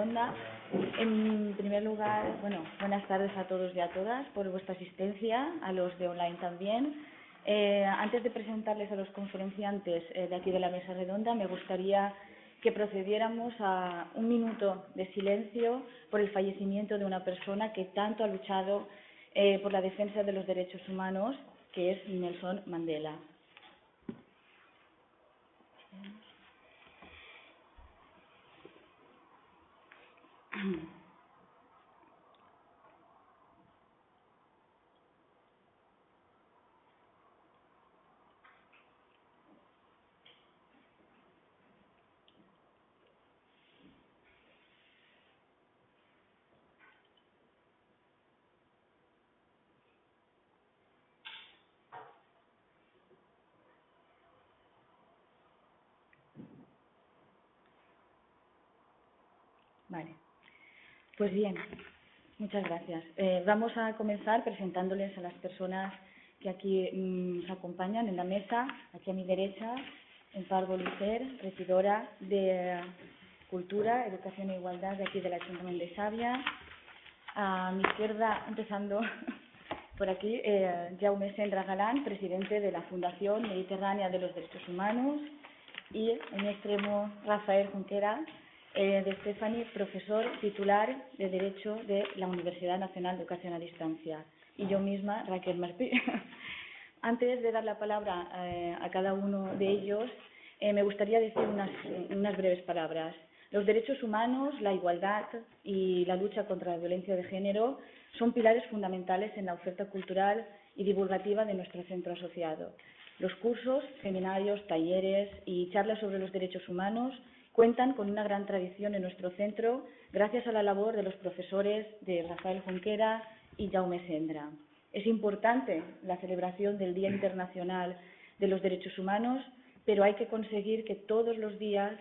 redonda. En primer lugar, buenas tardes a todos y a todas por vuestra asistencia, a los de online también. Antes de presentarles a los conferenciantes de aquí de la mesa redonda, me gustaría que procediéramos a un minuto de silencio por el fallecimiento de una persona que tanto ha luchado por la defensa de los derechos humanos, que es Nelson Mandela. Vale, pues bien, muchas gracias. Vamos a comenzar presentándoles a las personas que aquí nos acompañan en la mesa. Aquí a mi derecha, Empar Bolucer, regidora de Cultura, Educación e Igualdad de aquí del Ayuntamiento de Savia. A mi izquierda, empezando por aquí, Jaume Sendra Galán, presidente de la Fundación Mediterránea de los Derechos Humanos. Y en mi extremo, Rafael Junquera, de Stefani, profesor titular de Derecho de la Universidad Nacional de Educación a Distancia. Y yo misma, Raquel Martí. Antes de dar la palabra a cada uno de ellos, me gustaría decir unas breves palabras. Los derechos humanos, la igualdad y la lucha contra la violencia de género son pilares fundamentales en la oferta cultural y divulgativa de nuestro centro asociado. Los cursos, seminarios, talleres y charlas sobre los derechos humanos cuentan con una gran tradición en nuestro centro gracias a la labor de los profesores de Rafael Junquera y Jaume Sendra. Es importante la celebración del Día Internacional de los Derechos Humanos, pero hay que conseguir que todos los días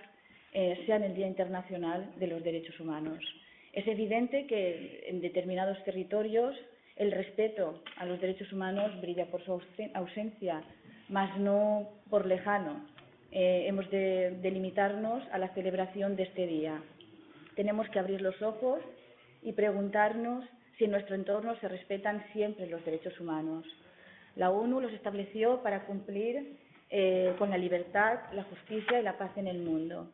sean el Día Internacional de los Derechos Humanos. Es evidente que en determinados territorios el respeto a los derechos humanos brilla por su ausencia, mas no por lejano. Hemos de limitarnos a la celebración de este día. Tenemos que abrir los ojos y preguntarnos si en nuestro entorno se respetan siempre los derechos humanos. La ONU los estableció para cumplir con la libertad, la justicia y la paz en el mundo.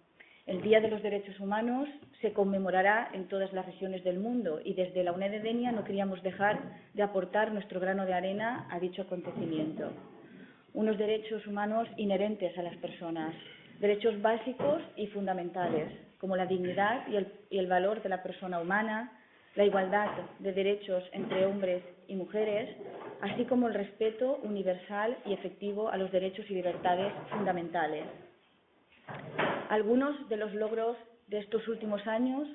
El Día de los Derechos Humanos se conmemorará en todas las regiones del mundo y desde la UNED Denia no queríamos dejar de aportar nuestro grano de arena a dicho acontecimiento. Unos derechos humanos inherentes a las personas, derechos básicos y fundamentales, como la dignidad y el valor de la persona humana, la igualdad de derechos entre hombres y mujeres, así como el respeto universal y efectivo a los derechos y libertades fundamentales. Algunos de los logros de estos últimos años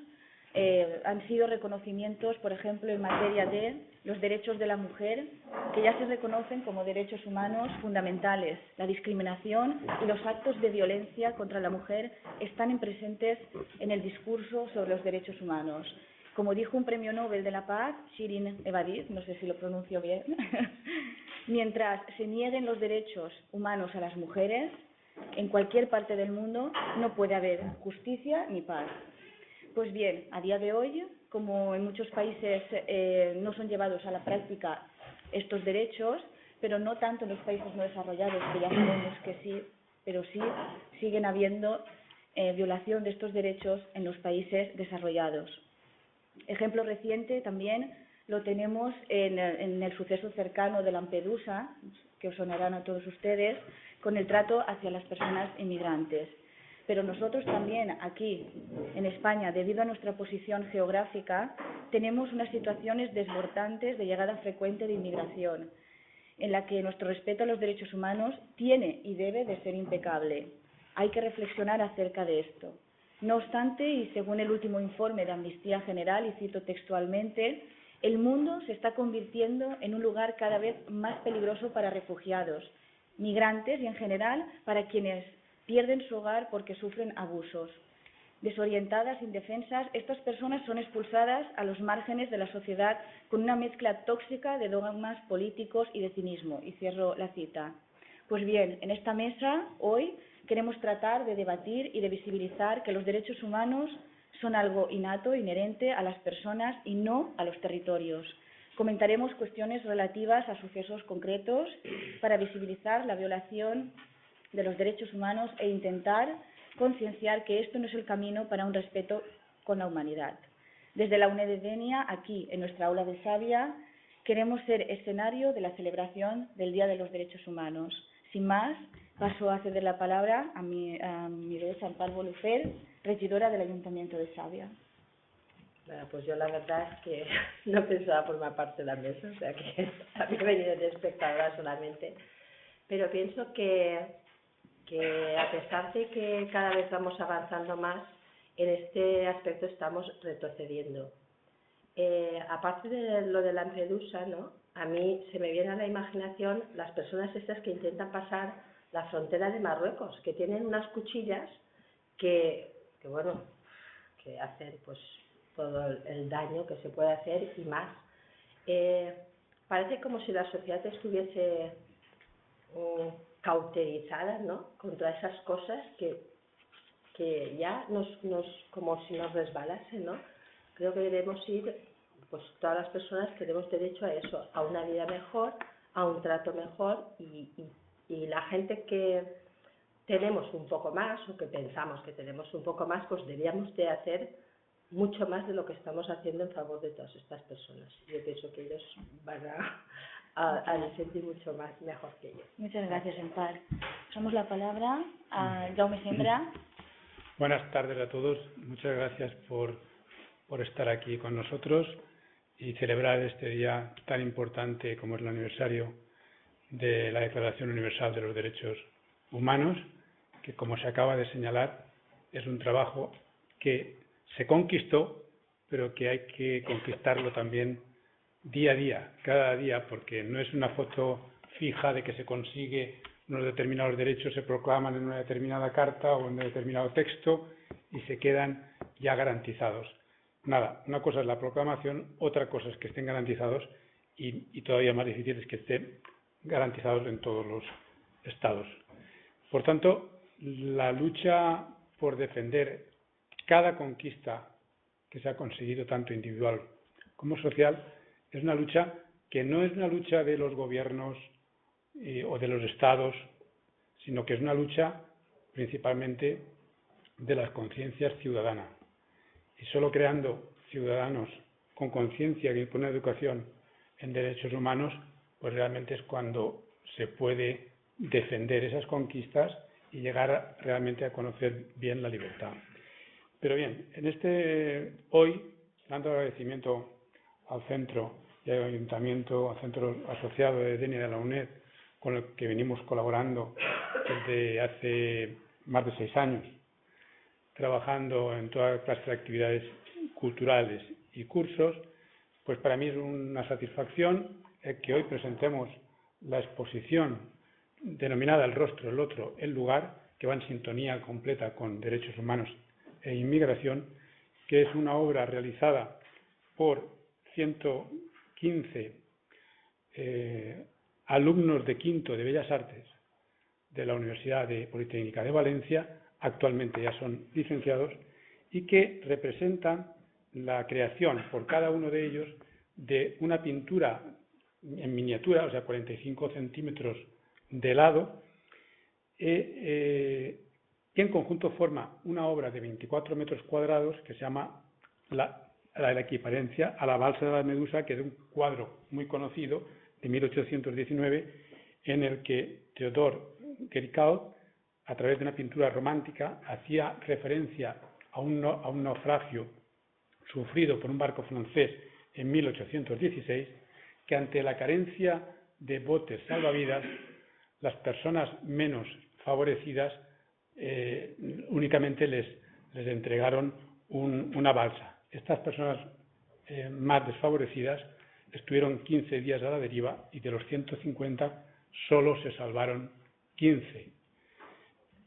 han sido reconocimientos, por ejemplo, en materia de los derechos de la mujer, que ya se reconocen como derechos humanos fundamentales. La discriminación y los actos de violencia contra la mujer están presentes en el discurso sobre los derechos humanos. Como dijo un premio Nobel de la Paz, Shirin Ebadi, no sé si lo pronuncio bien, mientras se nieguen los derechos humanos a las mujeres, en cualquier parte del mundo no puede haber justicia ni paz. Pues bien, a día de hoy, como en muchos países no son llevados a la práctica estos derechos, pero no tanto en los países no desarrollados, que ya sabemos que sí, pero sí siguen habiendo violación de estos derechos en los países desarrollados. Ejemplo reciente también lo tenemos en el suceso cercano de Lampedusa, que os sonarán a todos ustedes, con el trato hacia las personas inmigrantes. Pero nosotros también aquí, en España, debido a nuestra posición geográfica, tenemos unas situaciones desbordantes de llegada frecuente de inmigración, en la que nuestro respeto a los derechos humanos tiene y debe de ser impecable. Hay que reflexionar acerca de esto. No obstante, y según el último informe de Amnistía General, y cito textualmente, el mundo se está convirtiendo en un lugar cada vez más peligroso para refugiados, migrantes y, en general, para quienes pierden su hogar porque sufren abusos. Desorientadas, indefensas, estas personas son expulsadas a los márgenes de la sociedad con una mezcla tóxica de dogmas políticos y de cinismo. Y cierro la cita. Pues bien, en esta mesa, hoy, queremos tratar de debatir y de visibilizar que los derechos humanos son algo innato, inherente a las personas y no a los territorios. Comentaremos cuestiones relativas a sucesos concretos para visibilizar la violación de los derechos humanos e intentar concienciar que esto no es el camino para un respeto con la humanidad. Desde la UNED de Denia, aquí en nuestra aula de Savia, queremos ser escenario de la celebración del Día de los Derechos Humanos. Sin más, paso a ceder la palabra a mi derecha, Ampar Bolufel, regidora del Ayuntamiento de Savia. Bueno, pues yo la verdad es que no pensaba formar parte de la mesa, o sea que había venido de espectadora solamente, pero pienso que a pesar de que cada vez vamos avanzando más, en este aspecto estamos retrocediendo. Aparte de lo de Lampedusa, ¿no? A mí se me viene a la imaginación las personas estas que intentan pasar la frontera de Marruecos, que tienen unas cuchillas que bueno, que hacen pues todo el daño que se puede hacer y más. Parece como si la sociedad estuviese cauterizada, ¿no?, contra esas cosas que ya como si nos resbalasen, ¿no? Creo que debemos ir, pues todas las personas tenemos derecho a eso, a una vida mejor, a un trato mejor y la gente que tenemos un poco más o que pensamos que tenemos un poco más, pues deberíamos de hacer mucho más de lo que estamos haciendo en favor de todas estas personas. Yo pienso que ellos van a sentir mucho más mejor que yo. Muchas gracias, Ampar. Damos la palabra a Jaume Sembra. Buenas tardes a todos. Muchas gracias por estar aquí con nosotros y celebrar este día tan importante como es el aniversario de la Declaración Universal de los Derechos Humanos, que, como se acaba de señalar, es un trabajo que se conquistó, pero que hay que conquistarlo también día a día, cada día, porque no es una foto fija de que se consigue unos determinados derechos, se proclaman en una determinada carta o en un determinado texto y se quedan ya garantizados. Nada, una cosa es la proclamación, otra cosa es que estén garantizados y todavía más difícil es que estén garantizados en todos los estados. Por tanto, la lucha por defender cada conquista que se ha conseguido, tanto individual como social, es una lucha que no es una lucha de los gobiernos o de los estados, sino que es una lucha principalmente de las conciencias ciudadanas. Y solo creando ciudadanos con conciencia y con una educación en derechos humanos, pues realmente es cuando se puede defender esas conquistas y llegar realmente a conocer bien la libertad. Pero bien, hoy, dando agradecimiento al centro y al ayuntamiento, al centro asociado de Denia de la UNED, con el que venimos colaborando desde hace más de 6 años, trabajando en toda clase de actividades culturales y cursos, pues para mí es una satisfacción que hoy presentemos la exposición denominada El rostro, el otro, el lugar, que va en sintonía completa con derechos humanos e inmigración, que es una obra realizada por 115 alumnos de quinto de Bellas Artes de la Universidad Politécnica de Valencia, actualmente ya son licenciados, y que representan la creación por cada uno de ellos de una pintura en miniatura, o sea, 45 centímetros de lado, que en conjunto forma una obra de 24 metros cuadrados que se llama la equivalencia a la balsa de la Medusa, que es un cuadro muy conocido de 1819, en el que Theodore Géricault, a través de una pintura romántica, hacía referencia a un naufragio sufrido por un barco francés en 1816, que ante la carencia de botes salvavidas, las personas menos favorecidas únicamente les entregaron una balsa. Estas personas más desfavorecidas estuvieron 15 días a la deriva y de los 150 solo se salvaron 15.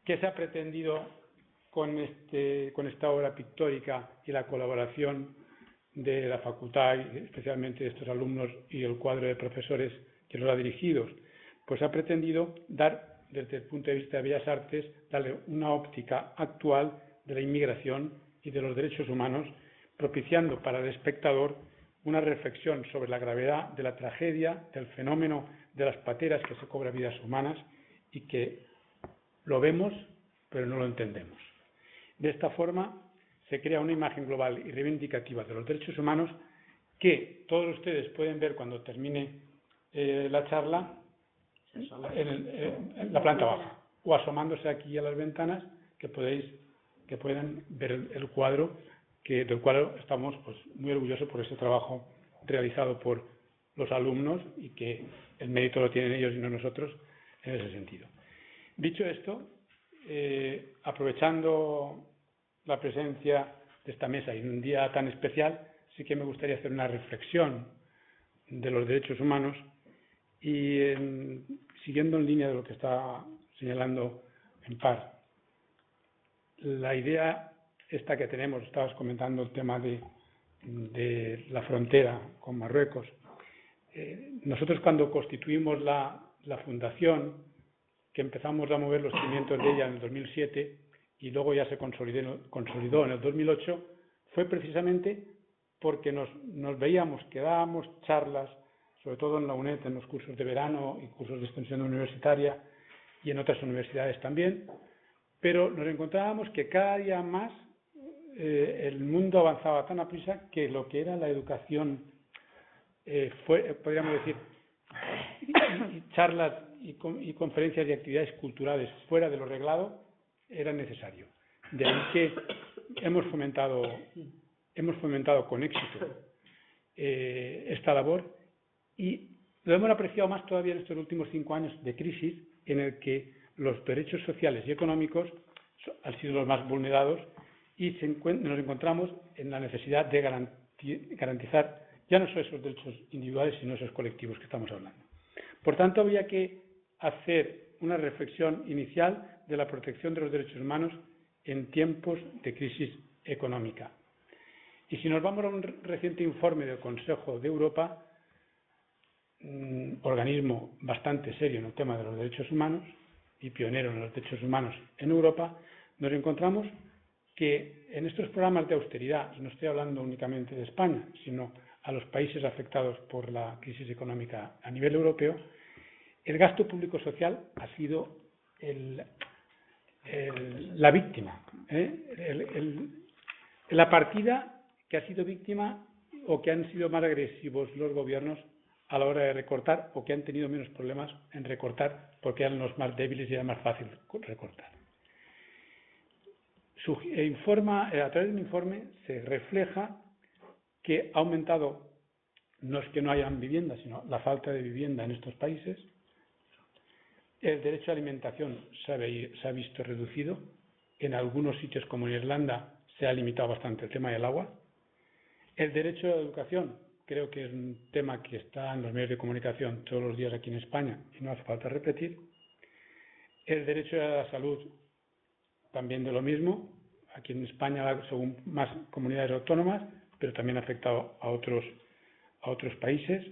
¿Qué se ha pretendido con esta obra pictórica y la colaboración de la facultad, y especialmente de estos alumnos y el cuadro de profesores que los ha dirigido? Pues ha pretendido desde el punto de vista de Bellas Artes, darle una óptica actual de la inmigración y de los derechos humanos, propiciando para el espectador una reflexión sobre la gravedad de la tragedia, del fenómeno de las pateras que se cobran vidas humanas y que lo vemos pero no lo entendemos. De esta forma se crea una imagen global y reivindicativa de los derechos humanos que todos ustedes pueden ver cuando termine la charla en la planta baja o asomándose aquí a las ventanas que pueden ver el cuadro del cual estamos pues, muy orgullosos por ese trabajo realizado por los alumnos y que el mérito lo tienen ellos y no nosotros en ese sentido. Dicho esto, aprovechando la presencia de esta mesa y en un día tan especial, sí que me gustaría hacer una reflexión de los derechos humanos y siguiendo en línea de lo que está señalando Empar. La idea esta que tenemos, estabas comentando el tema de la frontera con Marruecos. Nosotros cuando constituimos la fundación, que empezamos a mover los cimientos de ella en el 2007 y luego ya se consolidó en el 2008, fue precisamente porque nos veíamos que dábamos charlas, sobre todo en la UNED, en los cursos de verano y cursos de extensión universitaria y en otras universidades también, pero nos encontrábamos que cada día más el mundo avanzaba tan aprisa que lo que era la educación, podríamos decir, charlas y conferencias y actividades culturales fuera de lo reglado era necesario. De ahí que hemos fomentado con éxito esta labor y lo hemos apreciado más todavía en estos últimos 5 años de crisis en el que los derechos sociales y económicos han sido los más vulnerados y nos encontramos en la necesidad de garantizar ya no solo esos derechos individuales, sino esos colectivos que estamos hablando. Por tanto, había que hacer una reflexión inicial de la protección de los derechos humanos en tiempos de crisis económica. Y si nos vamos a un reciente informe del Consejo de Europa, organismo bastante serio en el tema de los derechos humanos y pionero en los derechos humanos en Europa, nos encontramos que en estos programas de austeridad, y no estoy hablando únicamente de España, sino a los países afectados por la crisis económica a nivel europeo, el gasto público social ha sido la víctima, la partida que ha sido víctima o que han sido más agresivos los gobiernos a la hora de recortar o que han tenido menos problemas en recortar porque eran los más débiles y era más fácil recortar. A través de un informe se refleja que ha aumentado, no es que no hayan vivienda, sino la falta de vivienda en estos países. El derecho a alimentación se ha visto reducido. En algunos sitios, como en Irlanda, se ha limitado bastante el tema del agua. El derecho a la educación, creo que es un tema que está en los medios de comunicación todos los días aquí en España y no hace falta repetir. El derecho a la salud, también de lo mismo. Aquí en España, según más comunidades autónomas, pero también ha afectado a otros países.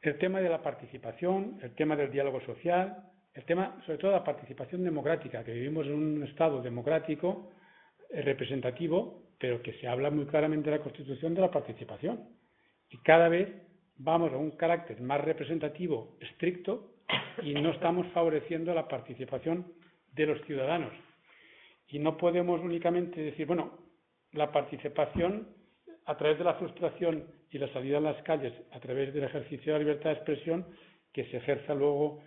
El tema de la participación, el tema del diálogo social, el tema, sobre todo, de la participación democrática, que vivimos en un Estado democrático, representativo, pero que se habla muy claramente de la Constitución de la participación. Y cada vez vamos a un carácter más representativo, estricto, y no estamos favoreciendo la participación de los ciudadanos. Y no podemos únicamente decir, bueno, la participación a través de la frustración y la salida a las calles, a través del ejercicio de la libertad de expresión, que se ejerza luego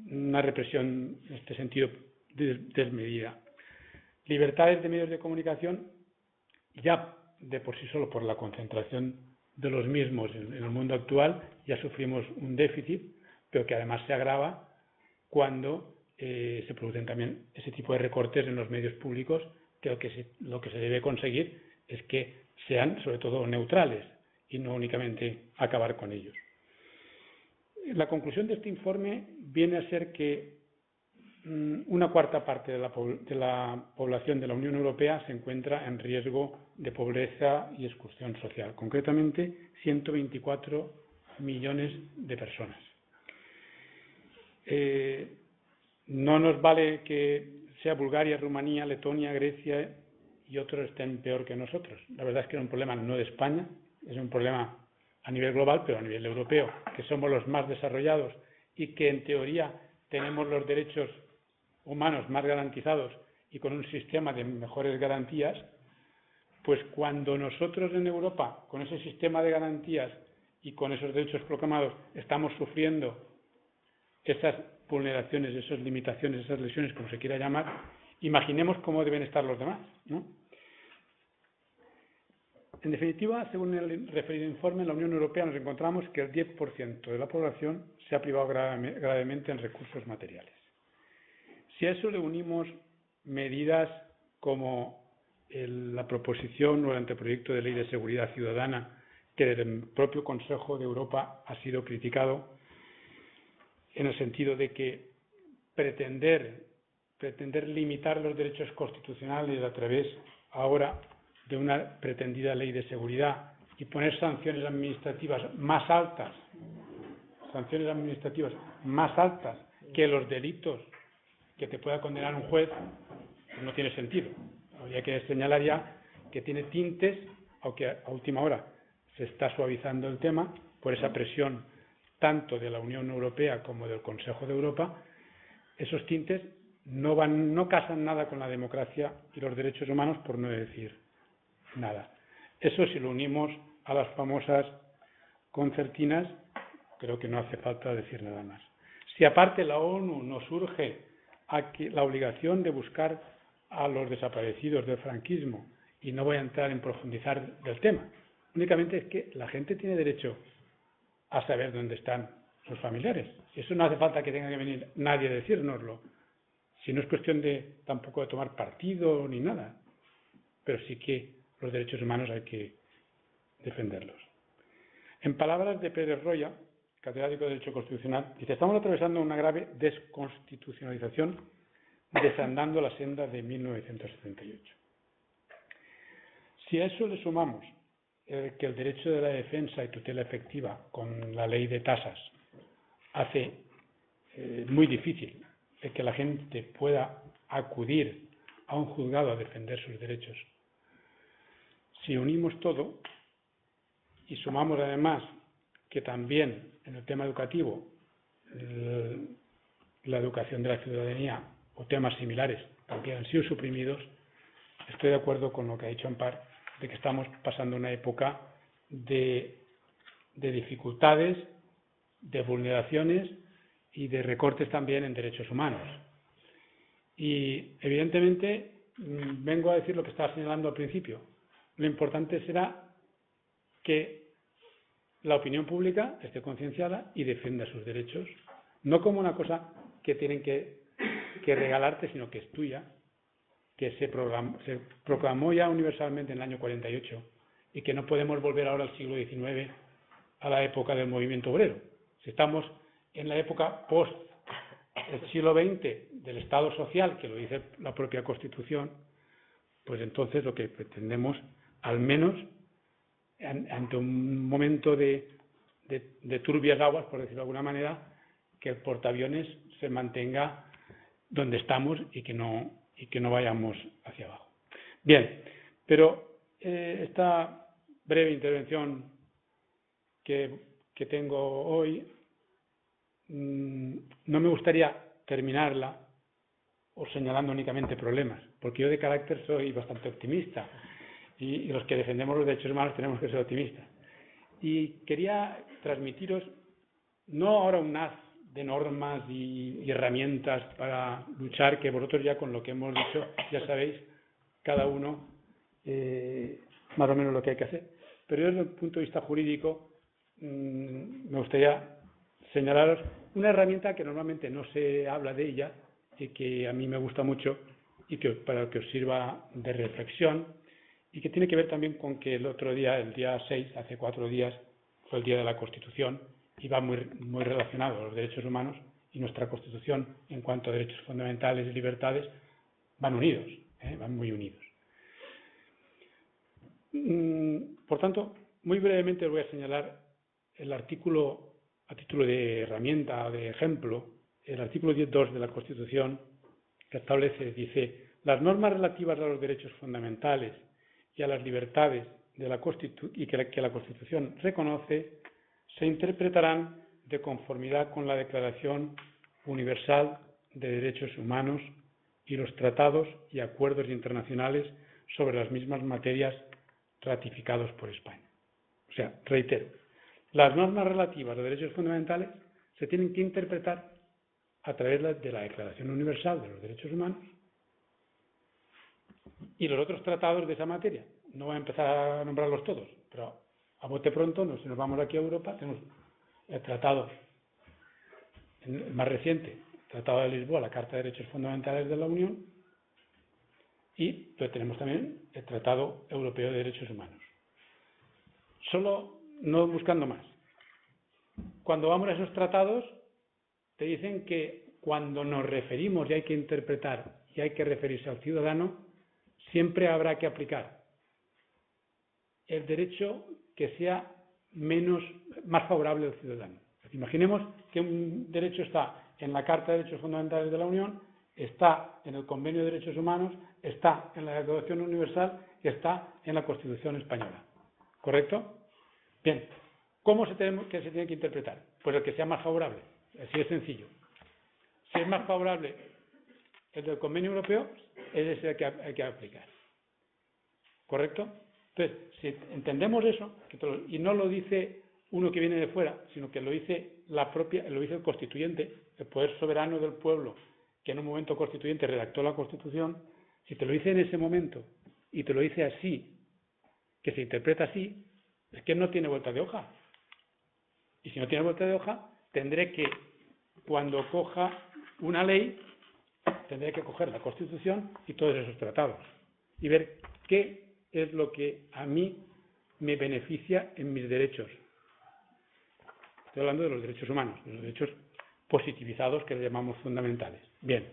una represión en este sentido desmedida. Libertades de medios de comunicación, ya de por sí solo por la concentración de los mismos en el mundo actual, ya sufrimos un déficit, pero que además se agrava cuando se producen también ese tipo de recortes en los medios públicos, que lo que se debe conseguir es que sean sobre todo neutrales y no únicamente acabar con ellos. La conclusión de este informe viene a ser que una cuarta parte de la población de la Unión Europea se encuentra en riesgo de pobreza y exclusión social, concretamente 124 millones de personas. No nos vale que sea Bulgaria, Rumanía, Letonia, Grecia y otros estén peor que nosotros. La verdad es que es un problema no de España, es un problema a nivel global, pero a nivel europeo, que somos los más desarrollados y que en teoría tenemos los derechos humanos más garantizados y con un sistema de mejores garantías, pues cuando nosotros en Europa, con ese sistema de garantías y con esos derechos proclamados, estamos sufriendo esas vulneraciones, esas limitaciones, esas lesiones, como se quiera llamar, imaginemos cómo deben estar los demás, ¿no? En definitiva, según el referido informe, en la Unión Europea nos encontramos que el 10% de la población se ha privado gravemente en recursos materiales. Si a eso le unimos medidas como la proposición o el anteproyecto de ley de seguridad ciudadana, que desde el propio Consejo de Europa ha sido criticado, en el sentido de que pretender limitar los derechos constitucionales a través ahora de una pretendida ley de seguridad y poner sanciones administrativas más altas que los delitos que te pueda condenar un juez, pues no tiene sentido. Habría que señalar ya que tiene tintes, aunque a última hora se está suavizando el tema por esa presión tanto de la Unión Europea como del Consejo de Europa. Esos tintes no casan nada con la democracia y los derechos humanos, por no decir nada. Eso, si lo unimos a las famosas concertinas, creo que no hace falta decir nada más. Si aparte la ONU nos urge a que la obligación de buscar a los desaparecidos del franquismo, y no voy a entrar en profundizar del tema, únicamente es que la gente tiene derecho a saber dónde están sus familiares. Eso no hace falta que tenga que venir nadie a decírnoslo. Si no es cuestión tampoco de tomar partido ni nada, pero sí que los derechos humanos hay que defenderlos. En palabras de Pérez Roya, catedrático de Derecho Constitucional, dice: estamos atravesando una grave desconstitucionalización, desandando la senda de 1978. Si a eso le sumamos que el derecho de la defensa y tutela efectiva con la ley de tasas hace muy difícil que la gente pueda acudir a un juzgado a defender sus derechos. Si unimos todo y sumamos además que también en el tema educativo la educación de la ciudadanía o temas similares también han sido suprimidos, estoy de acuerdo con lo que ha dicho Ampar, de que estamos pasando una época de dificultades, de vulneraciones y de recortes también en derechos humanos. Y evidentemente vengo a decir lo que estaba señalando al principio. Lo importante será que la opinión pública esté concienciada y defienda sus derechos, no como una cosa que tienen que regalarte, sino que es tuya, que se proclamó ya universalmente en el año 48 y que no podemos volver ahora al siglo XIX, a la época del movimiento obrero. Si estamos en la época post el siglo XX del Estado social, que lo dice la propia Constitución, pues entonces lo que pretendemos, al menos ante un momento de turbias aguas, por decirlo de alguna manera, que el portaaviones se mantenga donde estamos y que no vayamos hacia abajo. Bien, pero esta breve intervención que tengo hoy, no me gustaría terminarla o señalando únicamente problemas, porque yo de carácter soy bastante optimista y los que defendemos los derechos humanos tenemos que ser optimistas. Y quería transmitiros, no ahora un haz de normas y herramientas para luchar, que vosotros ya con lo que hemos dicho ya sabéis cada uno más o menos lo que hay que hacer, pero yo desde el punto de vista jurídico me gustaría señalaros una herramienta que normalmente no se habla de ella y que a mí me gusta mucho y que para que os sirva de reflexión, y que tiene que ver también con que el otro día, el día 6, hace 4 días, fue el Día de la Constitución y va muy relacionado a los derechos humanos, y nuestra Constitución en cuanto a derechos fundamentales y libertades van unidos, van muy unidos. Por tanto, muy brevemente os voy a señalar el artículo, a título de herramienta o de ejemplo, el artículo 10.2 de la Constitución, que dice: Las normas relativas a los derechos fundamentales y a las libertades de que la Constitución reconoce se interpretarán de conformidad con la Declaración Universal de Derechos Humanos y los tratados y acuerdos internacionales sobre las mismas materias ratificados por España. O sea, reitero, las normas relativas a derechos fundamentales se tienen que interpretar a través de la Declaración Universal de los Derechos Humanos y los otros tratados de esa materia. No voy a empezar a nombrarlos todos, pero a bote pronto, si nos vamos aquí a Europa, tenemos el tratado, el más reciente, el Tratado de Lisboa, la Carta de Derechos Fundamentales de la Unión, y tenemos también el Tratado Europeo de Derechos Humanos. Solo, no buscando más. Cuando vamos a esos tratados, te dicen que cuando nos referimos y hay que interpretar y hay que referirse al ciudadano, siempre habrá que aplicar el derecho que sea más favorable al ciudadano. Imaginemos que un derecho está en la Carta de Derechos Fundamentales de la Unión, está en el Convenio de Derechos Humanos, está en la Declaración Universal y está en la Constitución Española. ¿Correcto? Bien. ¿Cómo se tiene que interpretar? Pues el que sea más favorable. Así de sencillo. Si es más favorable el del Convenio Europeo, es ese que hay que aplicar. ¿Correcto? Entonces, si entendemos eso, y no lo dice uno que viene de fuera, sino que lo dice el constituyente, el poder soberano del pueblo, que en un momento constituyente redactó la Constitución, si te lo dice en ese momento y te lo dice así, que se interpreta así, es que no tiene vuelta de hoja. Y si no tiene vuelta de hoja, tendré que, cuando coja una ley, tendré que coger la Constitución y todos esos tratados y ver qué es lo que a mí me beneficia en mis derechos. Estoy hablando de los derechos humanos, de los derechos positivizados que le llamamos fundamentales. Bien,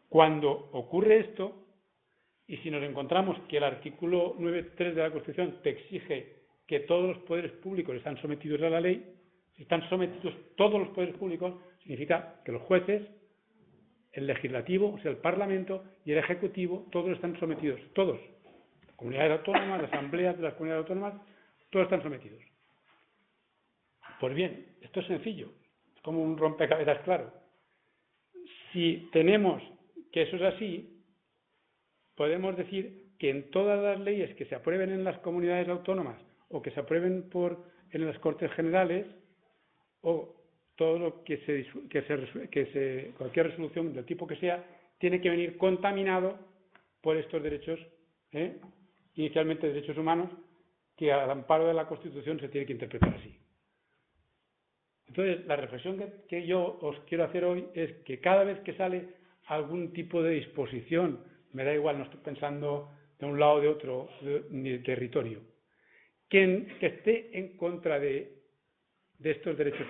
cuando ocurre esto, y si nos encontramos que el artículo 9.3 de la Constitución te exige que todos los poderes públicos están sometidos a la ley, si están sometidos todos los poderes públicos, significa que los jueces, el legislativo, o sea, el Parlamento y el Ejecutivo, todos están sometidos, todos. Las comunidades autónomas, las asambleas de las comunidades autónomas, todos están sometidos. Pues bien, esto es sencillo, es como un rompecabezas claro. Si tenemos que eso es así, podemos decir que en todas las leyes que se aprueben en las comunidades autónomas o que se aprueben en las Cortes Generales, o todo lo cualquier resolución del tipo que sea, tiene que venir contaminado por estos derechos, inicialmente derechos humanos, que al amparo de la Constitución se tiene que interpretar así. Entonces, la reflexión que yo os quiero hacer hoy es que cada vez que sale algún tipo de disposición, me da igual, no estoy pensando de un lado o de otro, ni de territorio, que esté en contra de estos derechos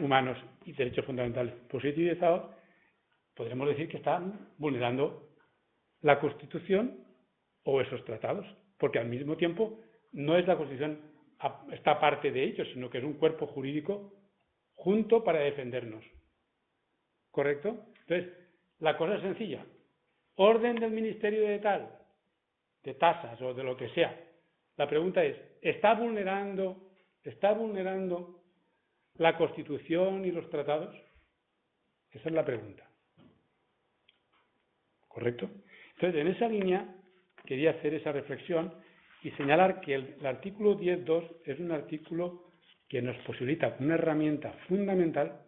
humanos y derechos fundamentales positivizados, podremos decir que están vulnerando la Constitución o esos tratados, porque al mismo tiempo no es la Constitución esta parte de ellos, sino que es un cuerpo jurídico junto para defendernos. ¿Correcto? Entonces, la cosa es sencilla. Orden del Ministerio de tal, de tasas o de lo que sea. La pregunta es, ¿está vulnerando la Constitución y los tratados? Esa es la pregunta. ¿Correcto? Entonces, en esa línea quería hacer esa reflexión y señalar que el artículo 10.2 es un artículo que nos posibilita una herramienta fundamental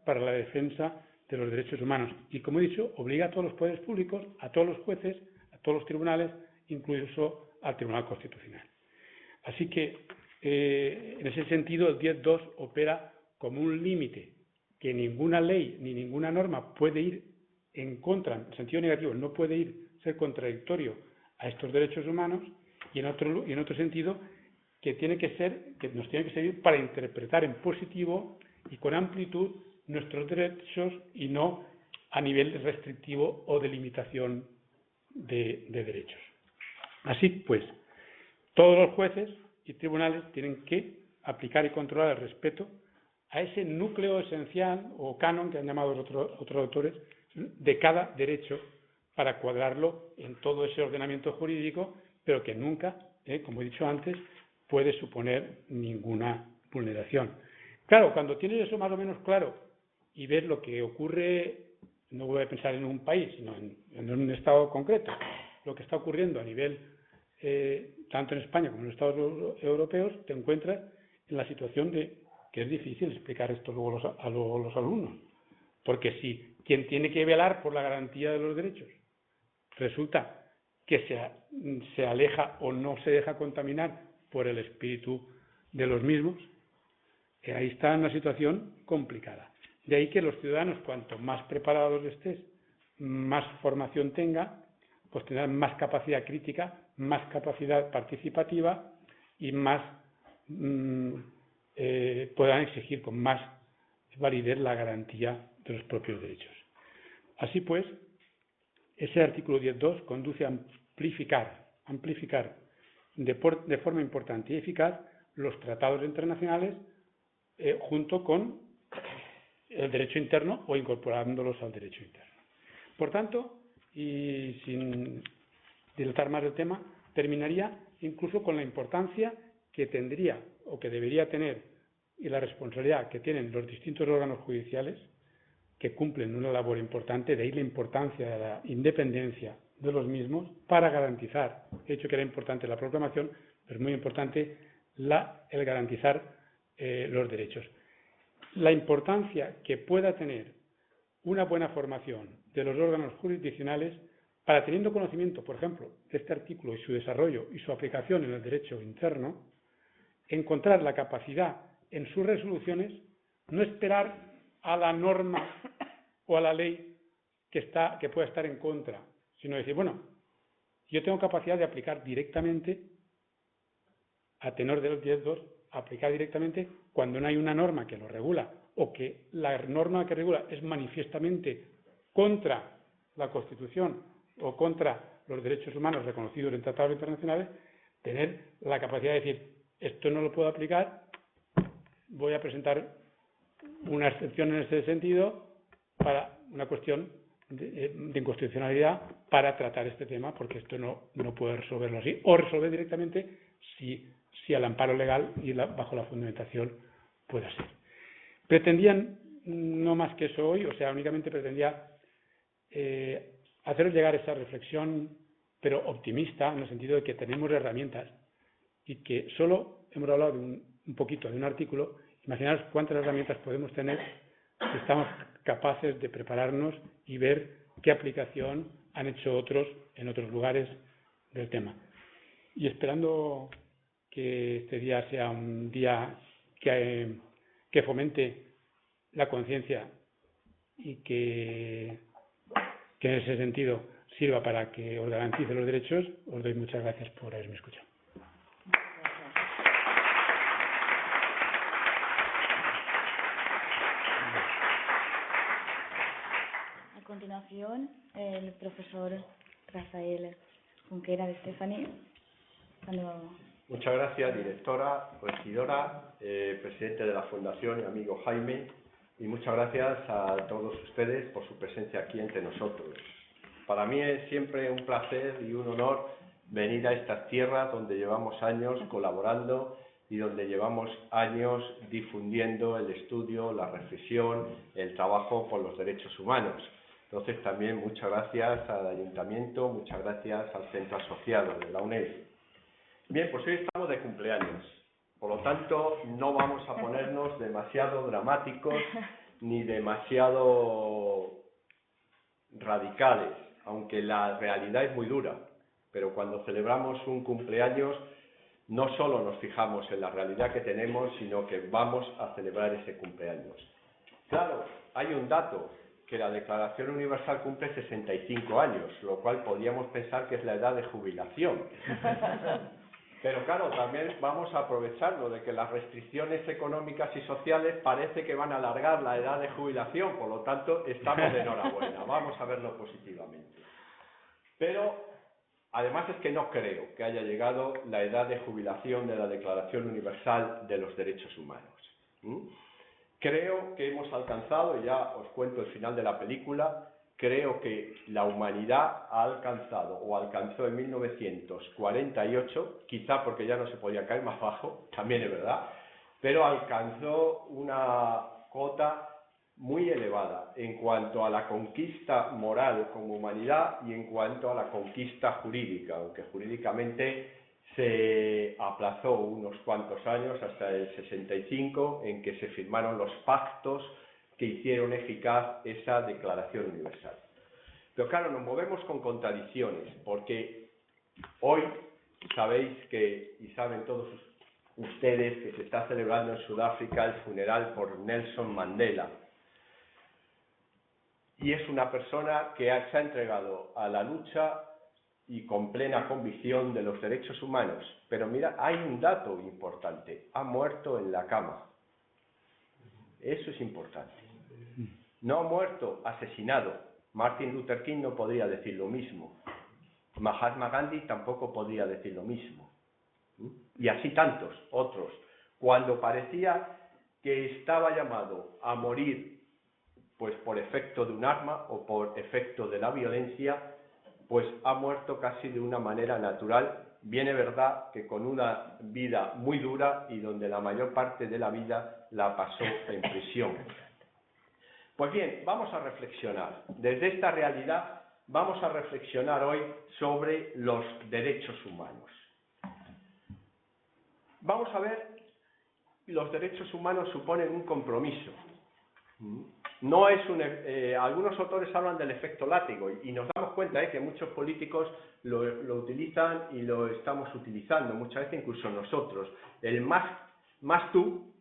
para la defensa de los derechos humanos. Y, como he dicho, obliga a todos los poderes públicos, a todos los jueces, a todos los tribunales, incluso al Tribunal Constitucional. Así que, en ese sentido, el 10.2 opera como un límite que ninguna ley ni ninguna norma puede ir en contra, en sentido negativo, no puede ser contradictorio a estos derechos humanos, y en otro sentido, que nos tiene que servir para interpretar en positivo y con amplitud nuestros derechos y no a nivel restrictivo o de limitación de derechos. Así pues, todos los jueces y tribunales tienen que aplicar y controlar el respeto a ese núcleo esencial o canon que han llamado otros autores de cada derecho para cuadrarlo en todo ese ordenamiento jurídico, pero que nunca, como he dicho antes, puede suponer ninguna vulneración. Claro, cuando tienes eso más o menos claro y ves lo que ocurre, no voy a pensar en un país, sino en un estado concreto, lo que está ocurriendo a nivel tanto en España como en los Estados europeos, te encuentras en la situación de que es difícil explicar esto luego a los alumnos. Porque si quien tiene que velar por la garantía de los derechos resulta que se aleja o no se deja contaminar por el espíritu de los mismos, ahí está en una situación complicada. De ahí que los ciudadanos, cuanto más preparados estés, más formación tenga, pues tendrán más capacidad crítica, más capacidad participativa y más podrán exigir con más validez la garantía de los propios derechos. Así pues, ese artículo 10.2 conduce a amplificar de forma importante y eficaz los tratados internacionales junto con el derecho interno o incorporándolos al derecho interno. Por tanto, y sin dilatar más el tema, terminaría incluso con la importancia que tendría o que debería tener y la responsabilidad que tienen los distintos órganos judiciales que cumplen una labor importante, de ahí la importancia de la independencia de los mismos para garantizar, he dicho que era importante la proclamación, pero es muy importante el garantizar los derechos. La importancia que pueda tener una buena formación de los órganos jurisdiccionales para, teniendo conocimiento, por ejemplo, de este artículo y su desarrollo y su aplicación en el derecho interno, encontrar la capacidad en sus resoluciones, no esperar a la norma o a la ley que pueda estar en contra, sino decir, bueno, yo tengo capacidad de aplicar directamente, a tenor del 10.2, aplicar directamente cuando no hay una norma que lo regula o que la norma que regula es manifiestamente contra la Constitución o contra los derechos humanos reconocidos en tratados internacionales, tener la capacidad de decir, esto no lo puedo aplicar, voy a presentar una excepción en ese sentido para una cuestión de inconstitucionalidad para tratar este tema, porque esto no puedo resolverlo así, o resolver directamente si al amparo legal y bajo la fundamentación pueda ser. Pretendían no más que eso hoy, o sea, únicamente pretendía haceros llegar esa reflexión, pero optimista, en el sentido de que tenemos herramientas y que solo hemos hablado de un poquito de un artículo. Imaginaos cuántas herramientas podemos tener si estamos capaces de prepararnos y ver qué aplicación han hecho otros en otros lugares del tema. Y esperando que este día sea un día que fomente la conciencia y que en ese sentido sirva para que os garantice los derechos, os doy muchas gracias por haberme escuchado. A continuación, el profesor Rafael Junquera de Estefani. Muchas gracias, directora, regidora, presidente de la Fundación y amigo Jaime, y muchas gracias a todos ustedes por su presencia aquí entre nosotros. Para mí es siempre un placer y un honor venir a estas tierras donde llevamos años colaborando y donde llevamos años difundiendo el estudio, la reflexión, el trabajo por los derechos humanos. Entonces también muchas gracias al Ayuntamiento, muchas gracias al Centro Asociado de la UNED. Bien, pues hoy estamos de cumpleaños, por lo tanto no vamos a ponernos demasiado dramáticos ni demasiado radicales, aunque la realidad es muy dura, pero cuando celebramos un cumpleaños no solo nos fijamos en la realidad que tenemos, sino que vamos a celebrar ese cumpleaños. Claro, hay un dato, que la Declaración Universal cumple 65 años, lo cual podríamos pensar que es la edad de jubilación. Pero claro, también vamos a aprovecharlo de que las restricciones económicas y sociales parece que van a alargar la edad de jubilación, por lo tanto estamos de enhorabuena, vamos a verlo positivamente. Pero además es que no creo que haya llegado la edad de jubilación de la Declaración Universal de los Derechos Humanos. Creo que hemos alcanzado, y ya os cuento el final de la película, creo que la humanidad ha alcanzado o alcanzó en 1948, quizá porque ya no se podía caer más bajo, también es verdad, pero alcanzó una cota muy elevada en cuanto a la conquista moral como humanidad y en cuanto a la conquista jurídica, aunque jurídicamente se aplazó unos cuantos años hasta el 65, en que se firmaron los pactos que hicieron eficaz esa Declaración Universal. Pero claro, nos movemos con contradicciones, porque hoy sabéis que, y saben todos ustedes, que se está celebrando en Sudáfrica el funeral por Nelson Mandela. Y es una persona que se ha entregado a la lucha y con plena convicción de los derechos humanos. Pero mira, hay un dato importante: ha muerto en la cama. Eso es importante. No ha muerto asesinado. Martin Luther King no podría decir lo mismo. Mahatma Gandhi tampoco podría decir lo mismo. Y así tantos otros. Cuando parecía que estaba llamado a morir pues por efecto de un arma o por efecto de la violencia, pues ha muerto casi de una manera natural. Bien es verdad que con una vida muy dura y donde la mayor parte de la vida la pasó en prisión. Pues bien, vamos a reflexionar. Desde esta realidad vamos a reflexionar hoy sobre los derechos humanos. Vamos a ver, los derechos humanos suponen un compromiso. No es algunos autores hablan del efecto látigo y nos damos cuenta que muchos políticos lo utilizan y lo estamos utilizando, muchas veces incluso nosotros. El más tú,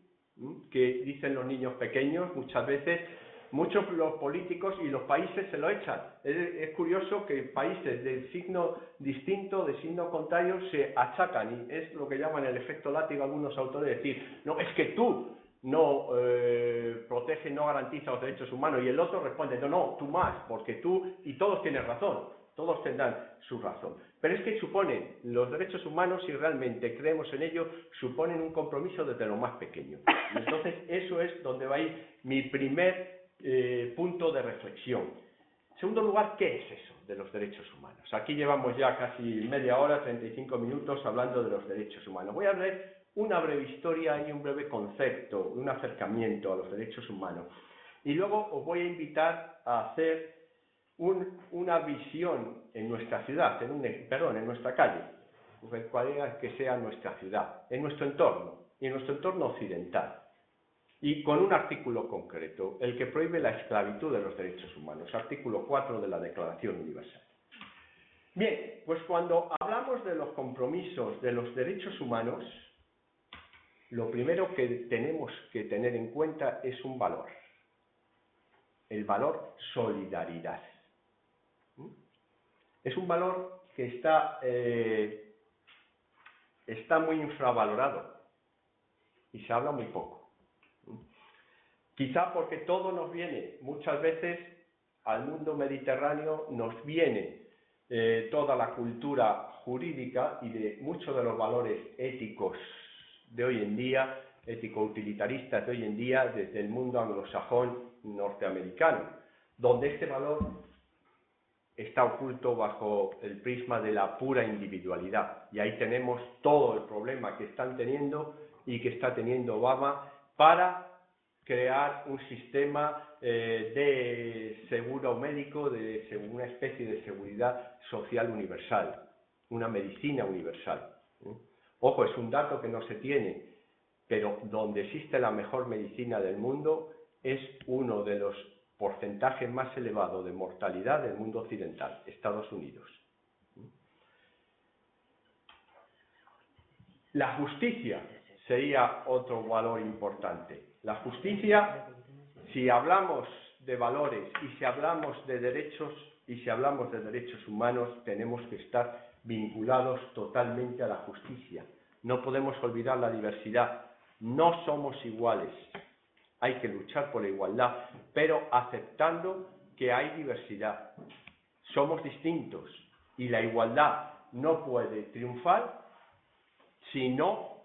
que dicen los niños pequeños, muchas veces, muchos los políticos y los países se lo echan. Es curioso que países de signo distinto, de signo contrario, se achacan, y es lo que llaman el efecto látigo algunos autores, decir, no, es que tú no protege, no garantiza los derechos humanos, y el otro responde, no, tú más, porque tú, y todos tienen razón, todos tendrán su razón. Pero es que suponen, los derechos humanos, si realmente creemos en ello, suponen un compromiso desde lo más pequeño. Y entonces eso es donde va a ir mi primer punto de reflexión. En segundo lugar, ¿qué es eso de los derechos humanos? Aquí llevamos ya casi media hora, 35 minutos hablando de los derechos humanos. Voy a leer una breve historia y un breve concepto, un acercamiento a los derechos humanos. Y luego os voy a invitar a hacer una visión en nuestra ciudad, en nuestra calle, cualquiera que sea nuestra ciudad, en nuestro entorno, y en nuestro entorno occidental. Y con un artículo concreto, el que prohíbe la esclavitud de los derechos humanos, artículo 4 de la Declaración Universal. Bien, pues cuando hablamos de los compromisos de los derechos humanos, lo primero que tenemos que tener en cuenta es un valor, el valor solidaridad. Es un valor que está muy infravalorado y se habla muy poco. Quizá porque todo nos viene, muchas veces al mundo mediterráneo nos viene toda la cultura jurídica y de muchos de los valores éticos de hoy en día, ético-utilitaristas de hoy en día, desde el mundo anglosajón norteamericano, donde este valor está oculto bajo el prisma de la pura individualidad. Y ahí tenemos todo el problema que están teniendo y que está teniendo Obama para crear un sistema de seguro médico, una especie de seguridad social universal, una medicina universal. Ojo, es un dato que no se tiene, pero donde existe la mejor medicina del mundo es uno de los porcentajes más elevados de mortalidad del mundo occidental, Estados Unidos. La justicia sería otro valor importante. La justicia, si hablamos de valores y si hablamos de derechos humanos, tenemos que estar vinculados totalmente a la justicia. No podemos olvidar la diversidad. No somos iguales. Hay que luchar por la igualdad, pero aceptando que hay diversidad. Somos distintos y la igualdad no puede triunfar si no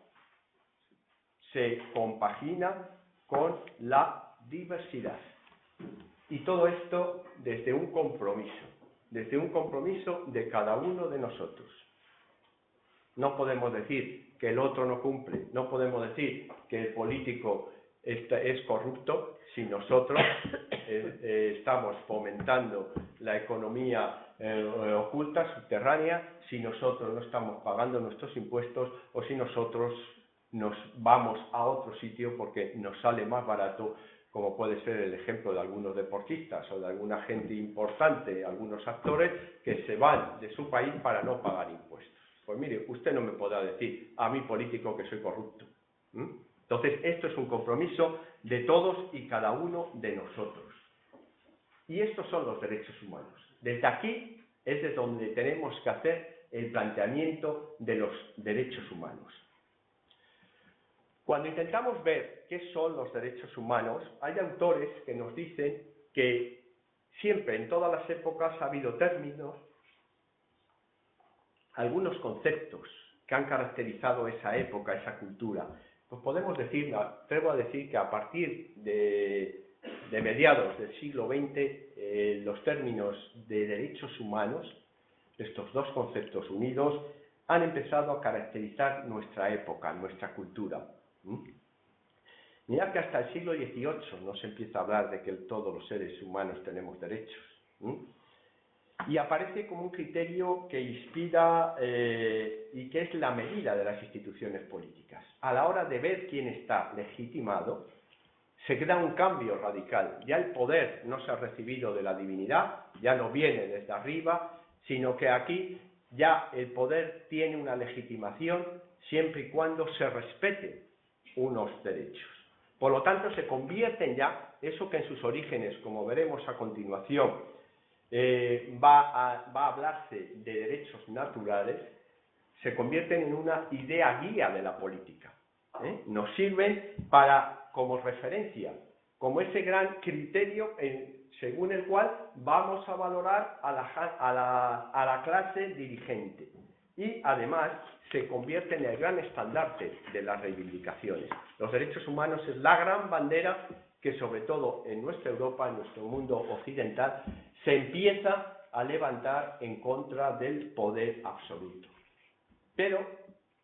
se compagina con la diversidad. Y todo esto desde un compromiso de cada uno de nosotros. No podemos decir que el otro no cumple, no podemos decir que el político es corrupto si nosotros estamos fomentando la economía oculta, subterránea, si nosotros no estamos pagando nuestros impuestos o si nosotros nos vamos a otro sitio porque nos sale más barato, como puede ser el ejemplo de algunos deportistas o de alguna gente importante, algunos actores que se van de su país para no pagar impuestos. Pues mire, usted no me podrá decir a mí político que soy corrupto. Entonces, esto es un compromiso de todos y cada uno de nosotros. Y estos son los derechos humanos. Desde aquí es de donde tenemos que hacer el planteamiento de los derechos humanos. Cuando intentamos ver qué son los derechos humanos, hay autores que nos dicen que siempre, en todas las épocas, ha habido términos, algunos conceptos que han caracterizado esa época, esa cultura. Pues podemos decir, me atrevo a decir que a partir de mediados del siglo XX, los términos de derechos humanos, estos dos conceptos unidos, han empezado a caracterizar nuestra época, nuestra cultura. Mirad que hasta el siglo XVIII no se empieza a hablar de que todos los seres humanos tenemos derechos. Y aparece como un criterio que inspira y que es la medida de las instituciones políticas. A la hora de ver quién está legitimado, se da un cambio radical. Ya el poder no se ha recibido de la divinidad, ya no viene desde arriba, sino que aquí ya el poder tiene una legitimación siempre y cuando se respete unos derechos. Por lo tanto, se convierten ya, eso que en sus orígenes, como veremos a continuación, va a hablarse de derechos naturales, se convierten en una idea guía de la política. Nos sirven como referencia, como ese gran criterio según el cual vamos a valorar a la clase dirigente. Y además se convierte en el gran estandarte de las reivindicaciones. Los derechos humanos es la gran bandera que, sobre todo en nuestra Europa, en nuestro mundo occidental, se empieza a levantar en contra del poder absoluto. Pero,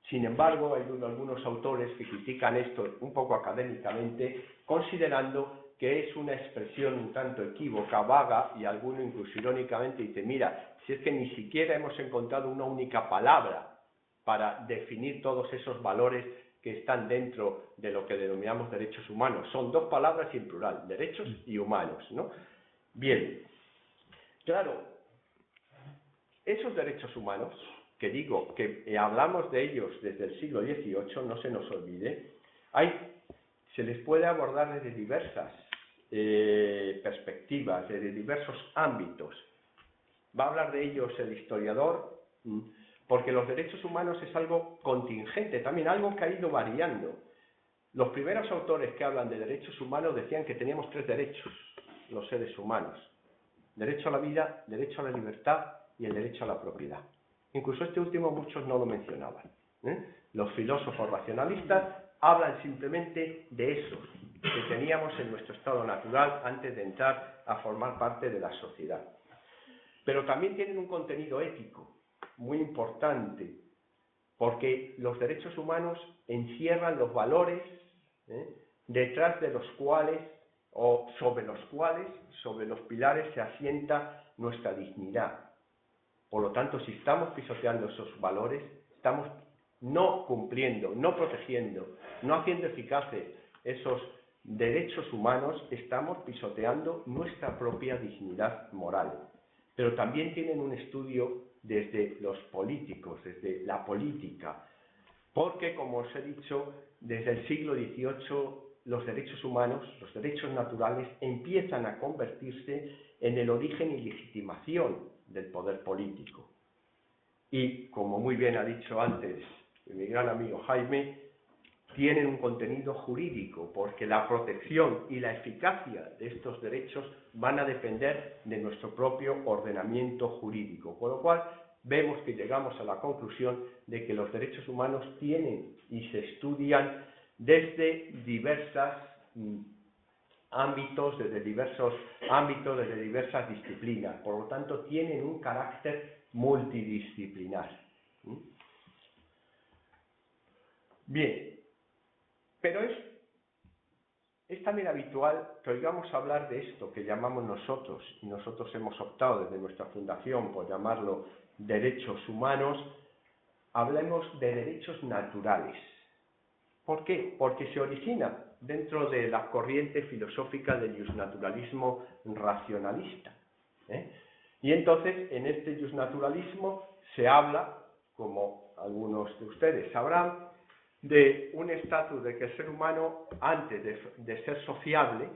sin embargo, hay algunos autores que critican esto un poco académicamente, considerando que es una expresión un tanto equívoca, vaga, y alguno incluso irónicamente dice, mira, si es que ni siquiera hemos encontrado una única palabra para definir todos esos valores que están dentro de lo que denominamos derechos humanos. Son dos palabras y en plural, derechos y humanos, ¿no? Bien, claro, esos derechos humanos, que digo que hablamos de ellos desde el siglo XVIII, no se nos olvide, se les puede abordar desde diversas perspectivas, desde diversos ámbitos. Va a hablar de ellos el historiador, porque los derechos humanos es algo contingente, también algo que ha ido variando. Los primeros autores que hablan de derechos humanos decían que teníamos 3 derechos, los seres humanos. Derecho a la vida, derecho a la libertad y el derecho a la propiedad. Incluso este último muchos no lo mencionaban. Los filósofos racionalistas hablan simplemente de esos que teníamos en nuestro estado natural antes de entrar a formar parte de la sociedad. Pero también tienen un contenido ético muy importante, porque los derechos humanos encierran los valores detrás de los cuales, o sobre los pilares se asienta nuestra dignidad. Por lo tanto, si estamos pisoteando esos valores, estamos no cumpliendo, no protegiendo, no haciendo eficaces esos derechos humanos, estamos pisoteando nuestra propia dignidad moral. Pero también tienen un estudio desde los políticos, desde la política, porque, como os he dicho, desde el siglo XVIII los derechos humanos, los derechos naturales, empiezan a convertirse en el origen y legitimación del poder político. Y, como muy bien ha dicho antes mi gran amigo Jaime, tienen un contenido jurídico, porque la protección y la eficacia de estos derechos van a depender de nuestro propio ordenamiento jurídico. Con lo cual, vemos que llegamos a la conclusión de que los derechos humanos tienen y se estudian desde diversas ámbitos, desde diversos ámbitos, desde diversas disciplinas. Por lo tanto, tienen un carácter multidisciplinar. Bien, pero es también habitual que oigamos hablar de esto que llamamos nosotros, y nosotros hemos optado desde nuestra fundación por llamarlo derechos humanos, hablemos de derechos naturales. ¿Por qué? Porque se origina dentro de la corriente filosófica del justnaturalismo racionalista. Y entonces, en este justnaturalismo se habla, como algunos de ustedes sabrán, de un estatus de que el ser humano, antes de ser sociable,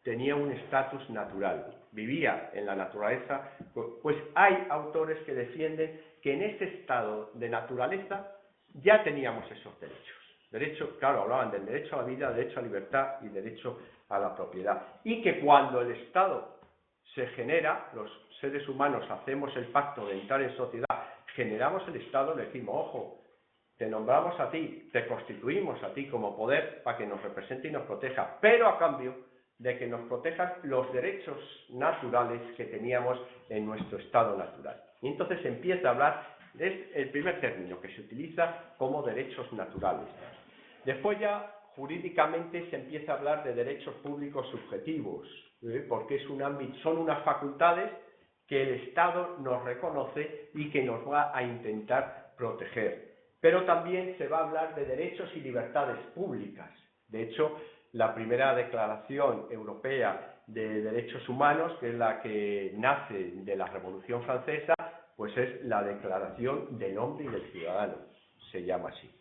tenía un estatus natural, vivía en la naturaleza. Pues hay autores que defienden que en ese estado de naturaleza ya teníamos esos derechos. Derecho, claro, hablaban del derecho a la vida, derecho a la libertad y derecho a la propiedad. Y que cuando el Estado se genera, los seres humanos hacemos el pacto de entrar en sociedad, generamos el Estado, le decimos, ojo, te nombramos a ti, te constituimos a ti como poder para que nos represente y nos proteja, pero a cambio de que nos protejan los derechos naturales que teníamos en nuestro estado natural. Y entonces se empieza a hablar, es el primer término que se utiliza como derechos naturales. Después ya jurídicamente se empieza a hablar de derechos públicos subjetivos, porque es un ámbito, son unas facultades que el Estado nos reconoce y que nos va a intentar proteger. Pero también se va a hablar de derechos y libertades públicas. De hecho, la primera declaración europea de derechos humanos, que es la que nace de la Revolución Francesa, pues es la Declaración del Hombre y del Ciudadano, se llama así.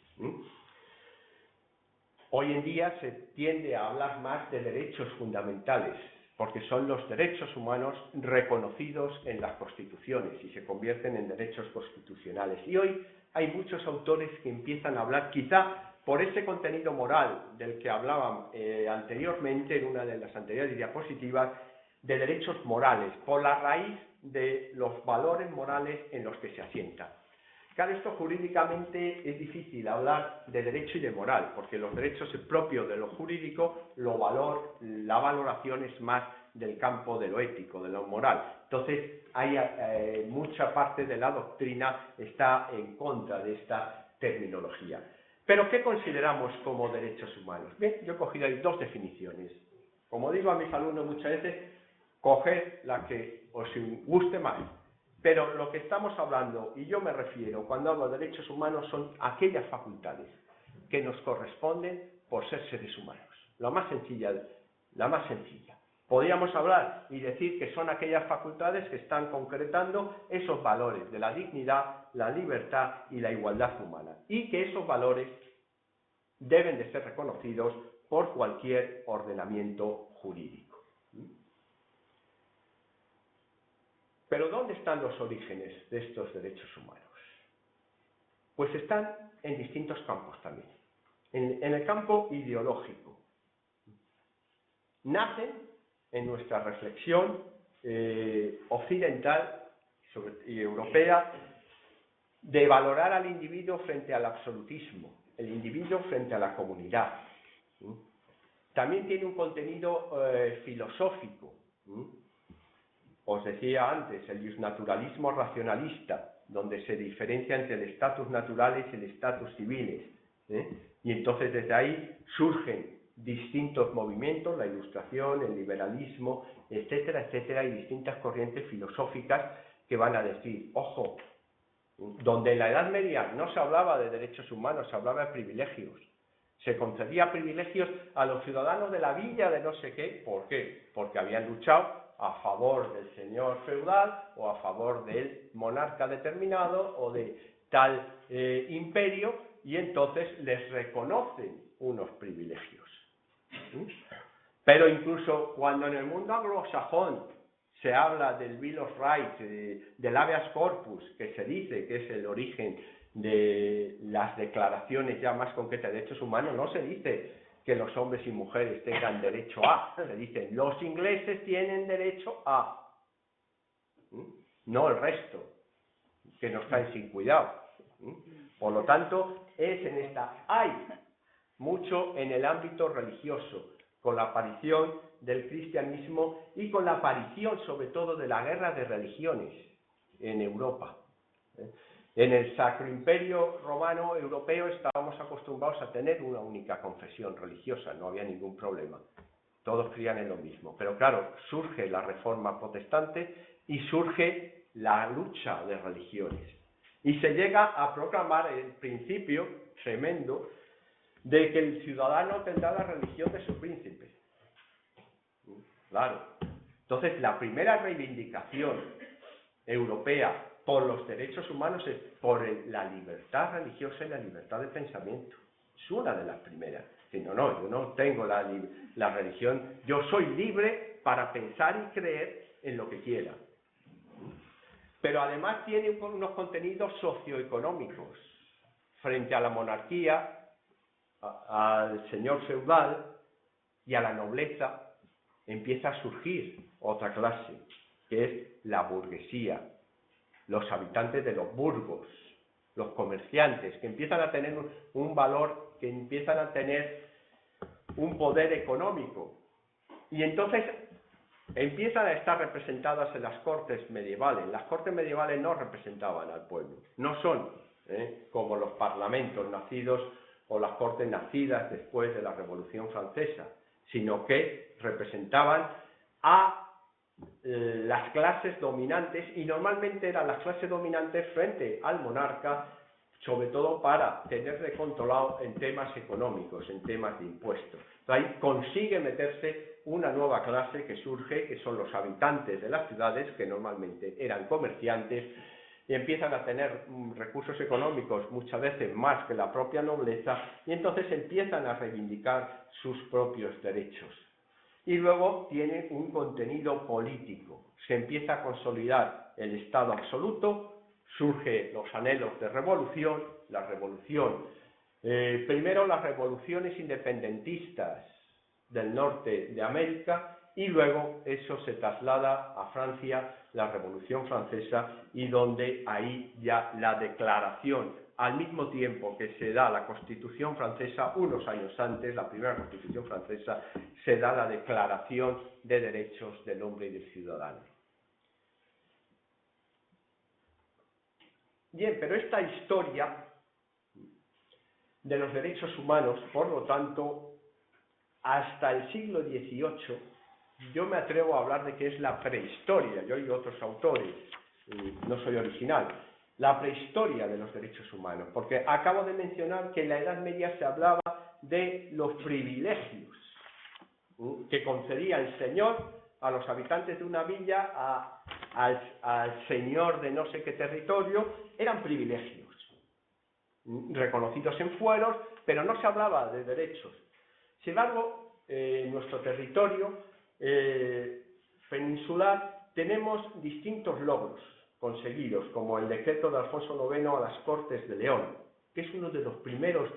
Hoy en día se tiende a hablar más de derechos fundamentales, porque son los derechos humanos reconocidos en las constituciones y se convierten en derechos constitucionales. Y hoy hay muchos autores que empiezan a hablar, quizá por ese contenido moral del que hablaban anteriormente, en una de las anteriores diapositivas, de derechos morales, por la raíz de los valores morales en los que se asientan. Claro, esto jurídicamente es difícil hablar de derecho y de moral, porque los derechos es propio de lo jurídico, la valoración es más del campo de lo ético, de lo moral. Entonces, hay mucha parte de la doctrina está en contra de esta terminología. Pero, ¿qué consideramos como derechos humanos? Bien, yo he cogido ahí dos definiciones. Como digo a mis alumnos muchas veces, coged la que os guste más. Pero lo que estamos hablando, y yo me refiero cuando hablo de derechos humanos, son aquellas facultades que nos corresponden por ser seres humanos. La más sencilla. Podríamos hablar y decir que son aquellas facultades que están concretando esos valores de la dignidad, la libertad y la igualdad humana. Y que esos valores deben de ser reconocidos por cualquier ordenamiento jurídico. Pero ¿dónde están los orígenes de estos derechos humanos? Pues están en distintos campos también. En el campo ideológico. Nacen en nuestra reflexión occidental y europea de valorar al individuo frente al absolutismo, el individuo frente a la comunidad. También tiene un contenido filosófico. Os decía antes, el justnaturalismo racionalista, donde se diferencia entre el estatus naturales y el estatus civiles. Y entonces desde ahí surgen distintos movimientos, la Ilustración, el liberalismo, etcétera, etcétera, y distintas corrientes filosóficas que van a decir, ojo, donde en la Edad Media no se hablaba de derechos humanos, se hablaba de privilegios. Se concedía privilegios a los ciudadanos de la villa de no sé qué. ¿Por qué? Porque habían luchado a favor del señor feudal o a favor del monarca determinado o de tal imperio, y entonces les reconocen unos privilegios. Pero incluso cuando en el mundo anglosajón se habla del Bill of Rights, del habeas corpus, que se dice que es el origen de las declaraciones ya más concretas de derechos humanos, no se dice que los hombres y mujeres tengan derecho a, se dice los ingleses tienen derecho a, no el resto, que nos caen sin cuidado. Por lo tanto, hay mucho en el ámbito religioso, con la aparición del cristianismo y con la aparición sobre todo de la guerra de religiones en Europa. En el Sacro Imperio Romano Europeo estábamos acostumbrados a tener una única confesión religiosa, no había ningún problema. Todos creían en lo mismo. Pero claro, surge la Reforma Protestante y surge la lucha de religiones. Y se llega a proclamar el principio tremendo de que el ciudadano tendrá la religión de su príncipe. Claro. Entonces, la primera reivindicación europea por los derechos humanos es por la libertad religiosa y la libertad de pensamiento. Es una de las primeras. No, yo no tengo la religión, yo soy libre para pensar y creer en lo que quiera. Pero además tiene unos contenidos socioeconómicos. Frente a la monarquía, al señor feudal y a la nobleza, empieza a surgir otra clase, que es la burguesía, los habitantes de los burgos, los comerciantes, que empiezan a tener un valor, que empiezan a tener un poder económico. Y entonces empiezan a estar representadas en las cortes medievales. Las cortes medievales no representaban al pueblo, no son como los parlamentos nacidos o las cortes nacidas después de la Revolución Francesa, sino que representaban a las clases dominantes, y normalmente eran las clases dominantes frente al monarca, sobre todo para tenerle controlado en temas económicos, en temas de impuestos. Ahí consigue meterse una nueva clase que surge, que son los habitantes de las ciudades, que normalmente eran comerciantes, y empiezan a tener recursos económicos muchas veces más que la propia nobleza, y entonces empiezan a reivindicar sus propios derechos. Y luego tiene un contenido político. Se empieza a consolidar el Estado absoluto, surgen los anhelos de revolución, la revolución, primero las revoluciones independentistas del norte de América, y luego eso se traslada a Francia, la Revolución Francesa, y donde ahí ya la declaración, al mismo tiempo que se da la Constitución Francesa, unos años antes, la primera Constitución Francesa, se da la Declaración de Derechos del Hombre y del Ciudadano. Bien, pero esta historia de los derechos humanos, por lo tanto, hasta el siglo XVIII, yo me atrevo a hablar de que es la prehistoria, yo y otros autores, no soy original, la prehistoria de los derechos humanos, porque acabo de mencionar que en la Edad Media se hablaba de los privilegios que concedía el señor a los habitantes de una villa, al señor de no sé qué territorio, eran privilegios reconocidos en fueros, pero no se hablaba de derechos. Sin embargo, en nuestro territorio peninsular tenemos distintos logros conseguidos, como el decreto de Alfonso IX a las Cortes de León, que es uno de los primeros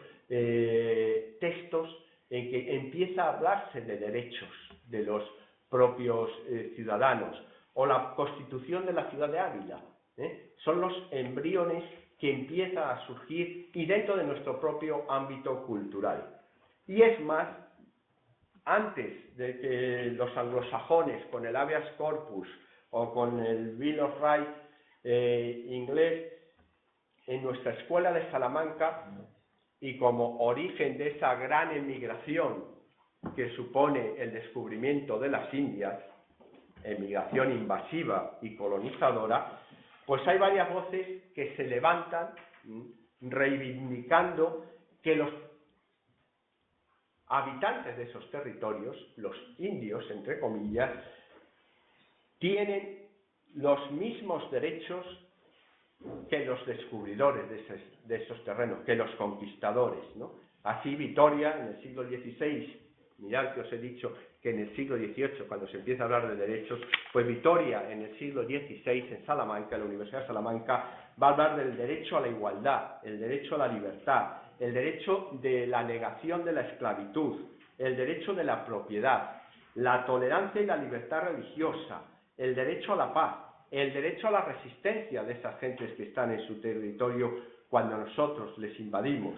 textos en que empieza a hablarse de derechos de los propios ciudadanos, o la Constitución de la ciudad de Ávila. Son los embriones que empiezan a surgir y dentro de nuestro propio ámbito cultural. Y es más, antes de que los anglosajones con el habeas corpus o con el Bill of Rights inglés, en nuestra escuela de Salamanca, y como origen de esa gran emigración que supone el descubrimiento de las Indias, emigración invasiva y colonizadora, pues hay varias voces que se levantan reivindicando que los habitantes de esos territorios, los indios, entre comillas, tienen los mismos derechos que los descubridores de esos terrenos, que los conquistadores, ¿no? Así Vitoria en el siglo XVI, mirad que os he dicho que en el siglo XVIII, cuando se empieza a hablar de derechos, pues Vitoria en el siglo XVI, en Salamanca, en la Universidad de Salamanca, va a hablar del derecho a la igualdad, el derecho a la libertad, el derecho de la negación de la esclavitud, el derecho de la propiedad, la tolerancia y la libertad religiosa, el derecho a la paz, el derecho a la resistencia de esas gentes que están en su territorio cuando nosotros les invadimos.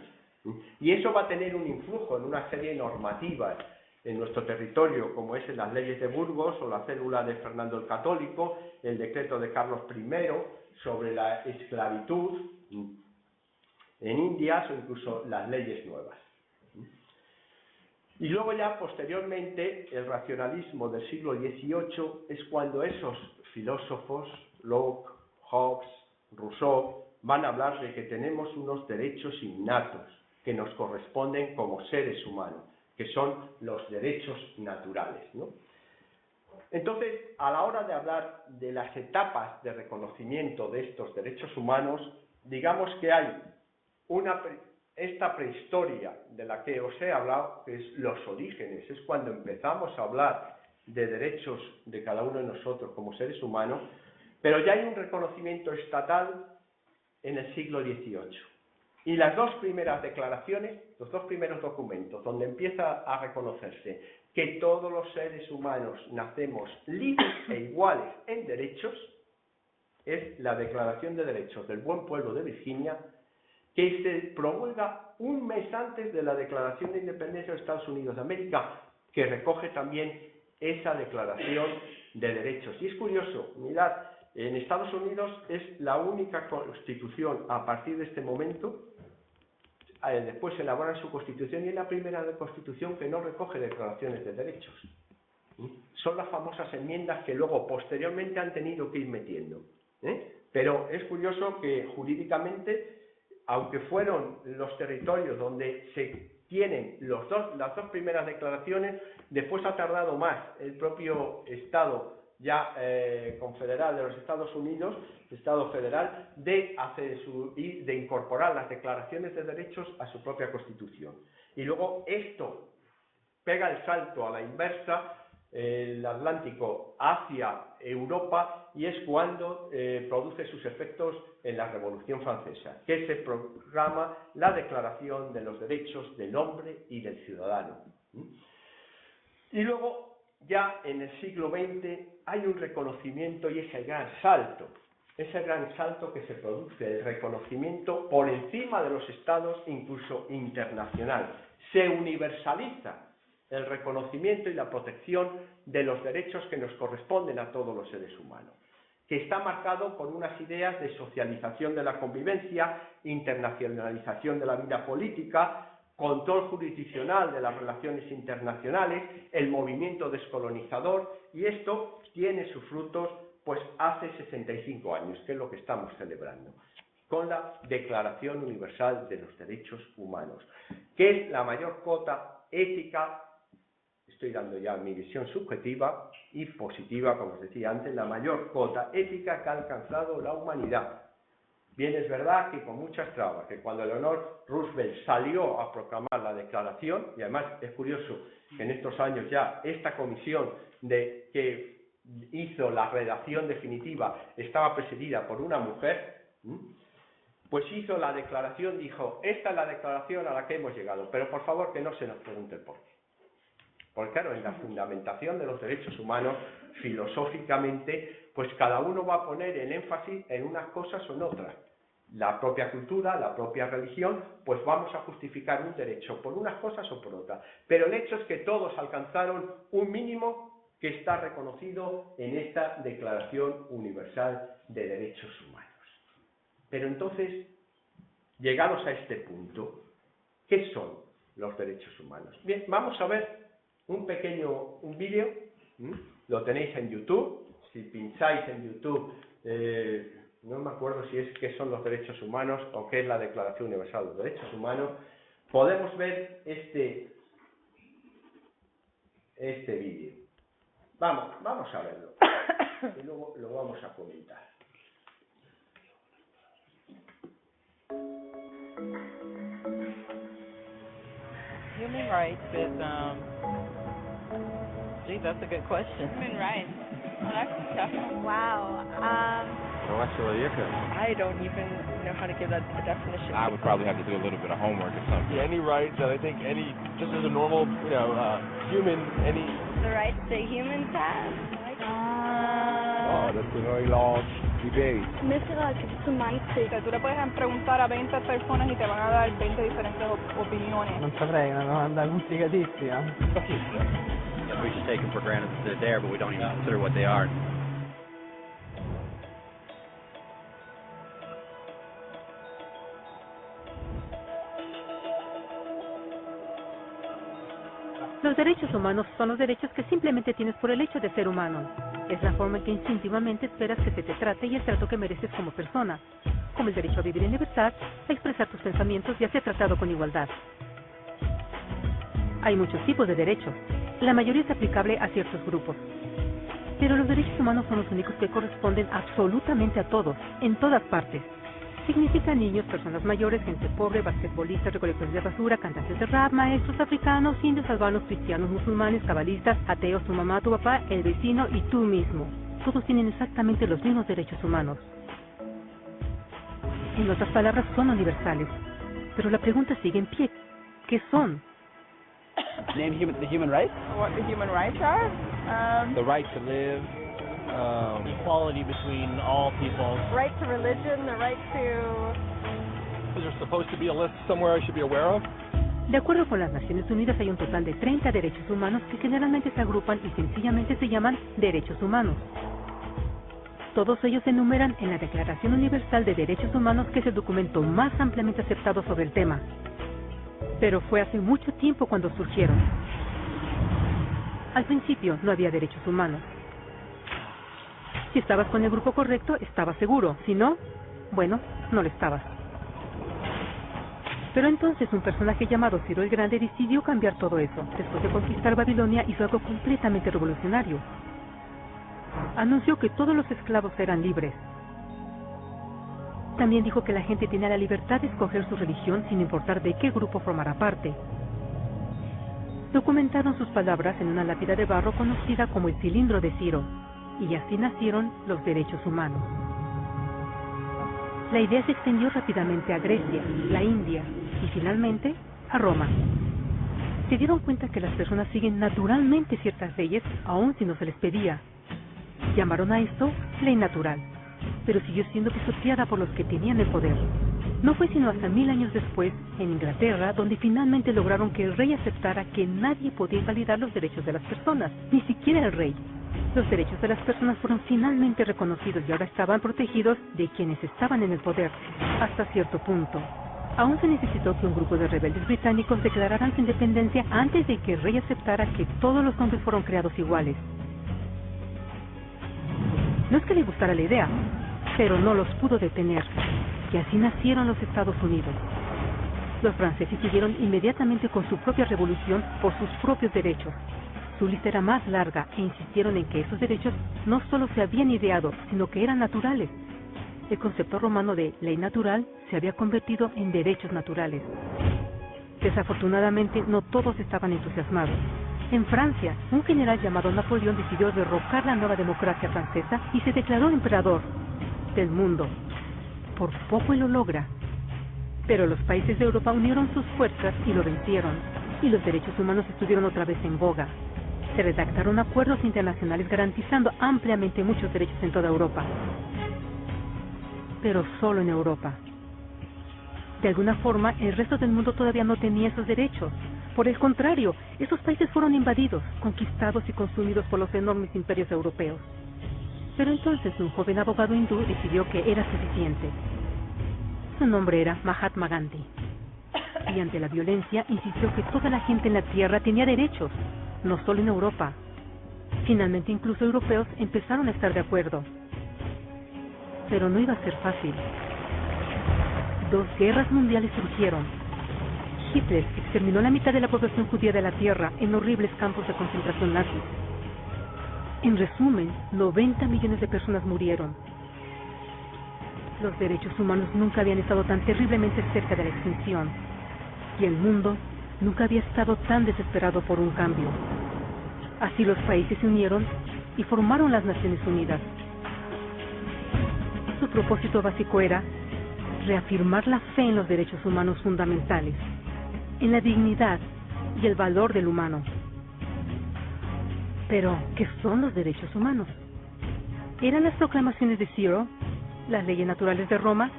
Y eso va a tener un influjo en una serie de normativas en nuestro territorio, como es en las leyes de Burgos o la cédula de Fernando el Católico, el decreto de Carlos I sobre la esclavitud en Indias o incluso las leyes nuevas. Y luego ya posteriormente el racionalismo del siglo XVIII es cuando esos filósofos, Locke, Hobbes, Rousseau, van a hablar de que tenemos unos derechos innatos que nos corresponden como seres humanos, que son los derechos naturales, ¿no? Entonces, a la hora de hablar de las etapas de reconocimiento de estos derechos humanos, digamos que hay esta prehistoria de la que os he hablado, que es los orígenes, es cuando empezamos a hablar de derechos de cada uno de nosotros como seres humanos, pero ya hay un reconocimiento estatal en el siglo XVIII. Y las dos primeras declaraciones, los dos primeros documentos, donde empieza a reconocerse que todos los seres humanos nacemos libres e iguales en derechos, es la Declaración de Derechos del Buen Pueblo de Virginia, que se promulga un mes antes de la Declaración de Independencia de Estados Unidos de América, que recoge también esa Declaración de Derechos. Y es curioso, mirad, en Estados Unidos es la única constitución a partir de este momento, después elaboran su constitución y es la primera constitución que no recoge declaraciones de derechos. Son las famosas enmiendas que luego posteriormente han tenido que ir metiendo. Pero es curioso que jurídicamente, aunque fueron los territorios donde se tienen las dos primeras declaraciones, después ha tardado más el propio Estado ya confederal de los Estados Unidos, Estado federal, de incorporar las declaraciones de derechos a su propia Constitución. Y luego esto pega el salto a la inversa, el Atlántico hacia Europa, y es cuando produce sus efectos en la Revolución Francesa, que se proclama la Declaración de los Derechos del Hombre y del Ciudadano. Y luego, ya en el siglo XX, hay un reconocimiento y ese gran salto que se produce, el reconocimiento por encima de los estados, incluso internacional. Se universaliza el reconocimiento y la protección de los derechos que nos corresponden a todos los seres humanos, que está marcado por unas ideas de socialización de la convivencia, internacionalización de la vida política, control jurisdiccional de las relaciones internacionales, el movimiento descolonizador, y esto tiene sus frutos pues hace 65 años, que es lo que estamos celebrando, con la Declaración Universal de los Derechos Humanos, que es la mayor cota ética, estoy dando ya mi visión subjetiva y positiva, como os decía antes, la mayor cota ética que ha alcanzado la humanidad. Bien, es verdad que con muchas trabas, que cuando Eleanor Roosevelt salió a proclamar la declaración, y además es curioso que en estos años ya esta comisión que hizo la redacción definitiva estaba presidida por una mujer, pues hizo la declaración, dijo, esta es la declaración a la que hemos llegado, pero por favor que no se nos pregunte el por qué. Porque claro, en la fundamentación de los derechos humanos, filosóficamente, pues cada uno va a poner el énfasis en unas cosas o en otras. La propia cultura, la propia religión, pues vamos a justificar un derecho por unas cosas o por otras. Pero el hecho es que todos alcanzaron un mínimo que está reconocido en esta Declaración Universal de Derechos Humanos. Pero entonces, llegados a este punto, ¿qué son los derechos humanos? Bien, vamos a ver un vídeo, lo tenéis en YouTube. Si pincháis en YouTube, no me acuerdo si es qué son los derechos humanos o qué es la Declaración Universal de los Derechos Humanos, podemos ver este vídeo. Vamos a verlo y luego lo vamos a comentar. Human rights is, gee, that's a good question. Human rights. Oh, that's tough. Wow. I don't even know how to give that a definition. I would probably have to do a little bit of homework or something. Any rights that I think just as a normal, human, The rights that humans have. Oh, that's a very large debate. Tú le puedes preguntar a 20 personas y te van a dar 20 diferentes opiniones. Non saprei, una domanda complicatissima. We just take them for granted that they're there, but we don't even consider what they are. Los derechos humanos son los derechos que simplemente tienes por el hecho de ser humano. Es la forma en que instintivamente esperas que se te trate y el trato que mereces como persona, como el derecho a vivir en libertad, a expresar tus pensamientos y a ser tratado con igualdad. Hay muchos tipos de derechos. La mayoría es aplicable a ciertos grupos. Pero los derechos humanos son los únicos que corresponden absolutamente a todos, en todas partes. Significa niños, personas mayores, gente pobre, basquetbolistas, recolectores de basura, cantantes de rap, maestros africanos, indios, albanos, cristianos, musulmanes, cabalistas, ateos, tu mamá, tu papá, el vecino y tú mismo. Todos tienen exactamente los mismos derechos humanos. En otras palabras, son universales. Pero la pregunta sigue en pie. ¿Qué son? Name the human rights? What the human rights are? The right to live. Equality between all people. Right to religion, the right to... Is there supposed to be a list somewhere I should be aware of? De acuerdo con las Naciones Unidas, hay un total de 30 derechos humanos que generalmente se agrupan y sencillamente se llaman derechos humanos. Todos ellos se enumeran en la Declaración Universal de Derechos Humanos, que es el documento más ampliamente aceptado sobre el tema. Pero fue hace mucho tiempo cuando surgieron. Al principio no había derechos humanos. Si estabas con el grupo correcto, estabas seguro. Si no, bueno, no lo estabas. Pero entonces un personaje llamado Ciro el Grande decidió cambiar todo eso. Después de conquistar Babilonia, hizo algo completamente revolucionario. Anunció que todos los esclavos eran libres. También dijo que la gente tenía la libertad de escoger su religión sin importar de qué grupo formara parte. Documentaron sus palabras en una lápida de barro conocida como el cilindro de Ciro. Y así nacieron los derechos humanos. La idea se extendió rápidamente a Grecia, la India y finalmente a Roma. Se dieron cuenta que las personas siguen naturalmente ciertas leyes, aun si no se les pedía. Llamaron a esto ley natural, pero siguió siendo pisoteada por los que tenían el poder. No fue sino hasta 1000 años después, en Inglaterra, donde finalmente lograron que el rey aceptara que nadie podía invalidar los derechos de las personas, ni siquiera el rey. Los derechos de las personas fueron finalmente reconocidos y ahora estaban protegidos de quienes estaban en el poder, hasta cierto punto. Aún se necesitó que un grupo de rebeldes británicos declararan su independencia antes de que el rey aceptara que todos los hombres fueron creados iguales. No es que le gustara la idea, pero no los pudo detener, y así nacieron los Estados Unidos. Los franceses siguieron inmediatamente con su propia revolución por sus propios derechos. Su lista era más larga e insistieron en que esos derechos no solo se habían ideado, sino que eran naturales. El concepto romano de ley natural se había convertido en derechos naturales. Desafortunadamente, no todos estaban entusiasmados. En Francia, un general llamado Napoleón decidió derrocar la nueva democracia francesa y se declaró emperador del mundo. Por poco y lo logra. Pero los países de Europa unieron sus fuerzas y lo vencieron, y los derechos humanos estuvieron otra vez en boga. Se redactaron acuerdos internacionales garantizando ampliamente muchos derechos en toda Europa. Pero solo en Europa. De alguna forma, el resto del mundo todavía no tenía esos derechos. Por el contrario, esos países fueron invadidos, conquistados y consumidos por los enormes imperios europeos. Pero entonces un joven abogado hindú decidió que era suficiente. Su nombre era Mahatma Gandhi. Y ante la violencia insistió que toda la gente en la tierra tenía derechos, no solo en Europa. Finalmente incluso europeos empezaron a estar de acuerdo. Pero no iba a ser fácil. 2 guerras mundiales surgieron. Hitler exterminó la mitad de la población judía de la tierra en horribles campos de concentración nazis. En resumen, 90 millones de personas murieron. Los derechos humanos nunca habían estado tan terriblemente cerca de la extinción. Y el mundo nunca había estado tan desesperado por un cambio. Así los países se unieron y formaron las Naciones Unidas. Su propósito básico era reafirmar la fe en los derechos humanos fundamentales, en la dignidad y el valor del humano. Pero, ¿qué son los derechos humanos? ¿Eran las proclamaciones de Ciro, las leyes naturales de Roma,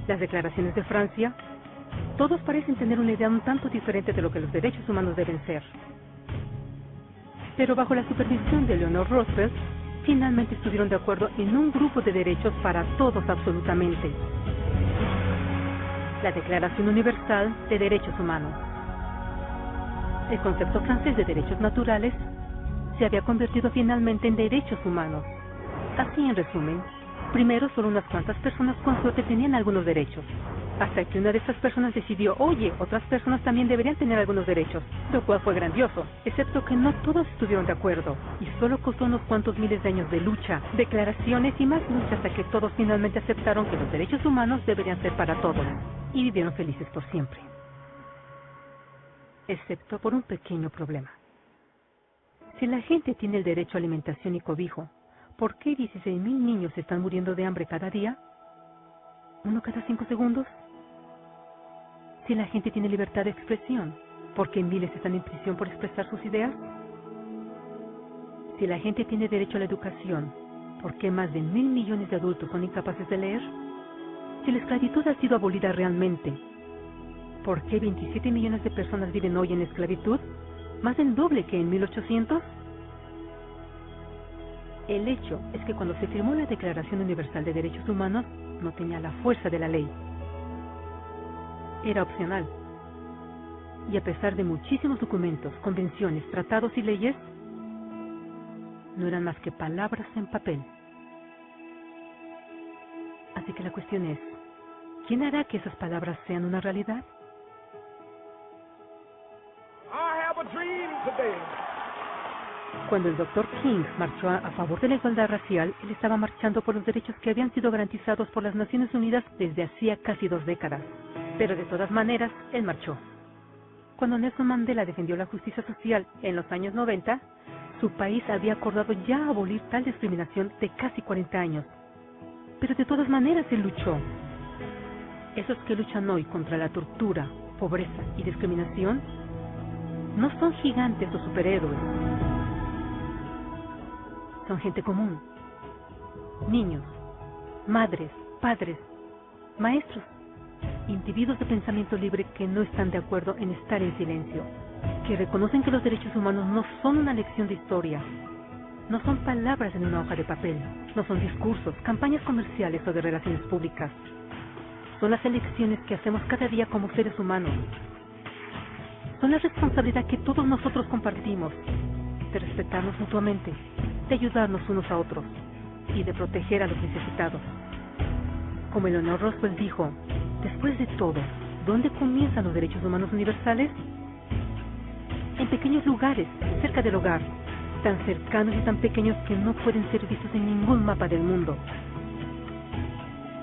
las declaraciones de Francia, todos parecen tener una idea un tanto diferente de lo que los derechos humanos deben ser. Pero bajo la supervisión de Eleanor Roosevelt, finalmente estuvieron de acuerdo en un grupo de derechos para todos absolutamente. La Declaración Universal de Derechos Humanos. El concepto francés de derechos naturales se había convertido finalmente en derechos humanos. Así en resumen, primero solo unas cuantas personas con suerte tenían algunos derechos, hasta que una de estas personas decidió, oye, otras personas también deberían tener algunos derechos, lo cual fue grandioso, excepto que no todos estuvieron de acuerdo, y solo costó unos cuantos miles de años de lucha, declaraciones y más lucha hasta que todos finalmente aceptaron que los derechos humanos deberían ser para todos, y vivieron felices por siempre. Excepto por un pequeño problema. Si la gente tiene el derecho a alimentación y cobijo, ¿por qué 16.000 niños están muriendo de hambre cada día? ¿Uno cada 5 segundos? Si la gente tiene libertad de expresión, ¿por qué miles están en prisión por expresar sus ideas? Si la gente tiene derecho a la educación, ¿por qué más de 1.000 millones de adultos son incapaces de leer? Si la esclavitud ha sido abolida realmente, ¿por qué 27 millones de personas viven hoy en esclavitud? ¿Más del doble que en 1800? El hecho es que cuando se firmó la Declaración Universal de Derechos Humanos, no tenía la fuerza de la ley. Era opcional. Y a pesar de muchísimos documentos, convenciones, tratados y leyes, no eran más que palabras en papel. Así que la cuestión es, ¿quién hará que esas palabras sean una realidad? Cuando el Dr. King marchó a favor de la igualdad racial, él estaba marchando por los derechos que habían sido garantizados por las Naciones Unidas desde hacía casi 2 décadas. Pero de todas maneras, él marchó. Cuando Nelson Mandela defendió la justicia social en los años 90, su país había acordado ya abolir tal discriminación de casi 40 años. Pero de todas maneras él luchó. Esos que luchan hoy contra la tortura, pobreza y discriminación no son gigantes o superhéroes. Son gente común. Niños, madres, padres, maestros, individuos de pensamiento libre que no están de acuerdo en estar en silencio, que reconocen que los derechos humanos no son una lección de historia, no son palabras en una hoja de papel, no son discursos, campañas comerciales o de relaciones públicas. Son las elecciones que hacemos cada día como seres humanos. Son la responsabilidad que todos nosotros compartimos, de respetarnos mutuamente, de ayudarnos unos a otros y de proteger a los necesitados. Como Eleanor Roosevelt dijo, después de todo, ¿dónde comienzan los derechos humanos universales? En pequeños lugares, cerca del hogar, tan cercanos y tan pequeños que no pueden ser vistos en ningún mapa del mundo.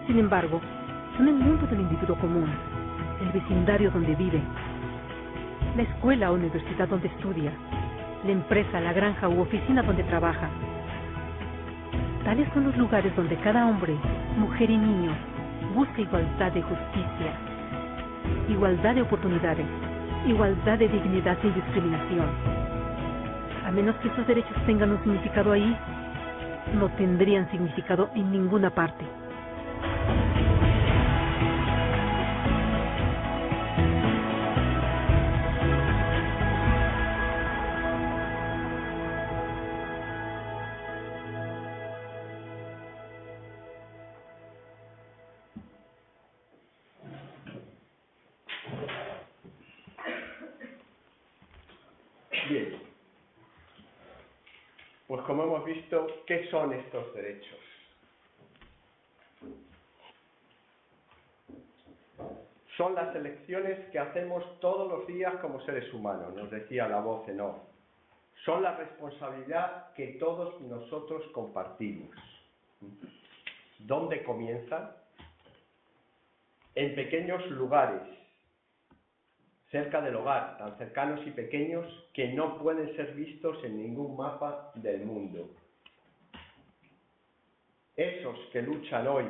Sin embargo, son el mundo del individuo común, el vecindario donde vive, la escuela o universidad donde estudia, la empresa, la granja u oficina donde trabaja. Tales son los lugares donde cada hombre, mujer y niño busca igualdad de justicia, igualdad de oportunidades, igualdad de dignidad sin discriminación. A menos que esos derechos tengan un significado ahí, no tendrían significado en ninguna parte. Bien, pues como hemos visto, ¿qué son estos derechos? Son las elecciones que hacemos todos los días como seres humanos, nos decía la voz en off. Son la responsabilidad que todos nosotros compartimos. ¿Dónde comienzan? En pequeños lugares, cerca del hogar, tan cercanos y pequeños que no pueden ser vistos en ningún mapa del mundo. Esos que luchan hoy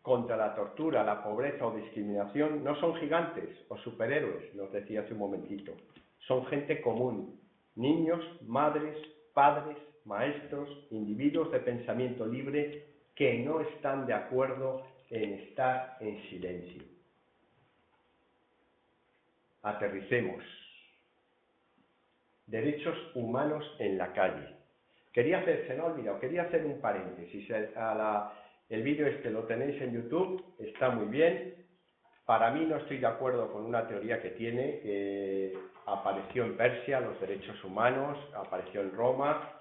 contra la tortura, la pobreza o discriminación no son gigantes o superhéroes, nos decía hace un momentito. Son gente común, niños, madres, padres, maestros, individuos de pensamiento libre que no están de acuerdo en estar en silencio. Aterricemos. Derechos humanos en la calle. Se me ha olvidado, quería hacer un paréntesis. El vídeo lo tenéis en YouTube, está muy bien. Para mí no estoy de acuerdo con una teoría que tiene, que apareció en Persia, los derechos humanos, apareció en Roma.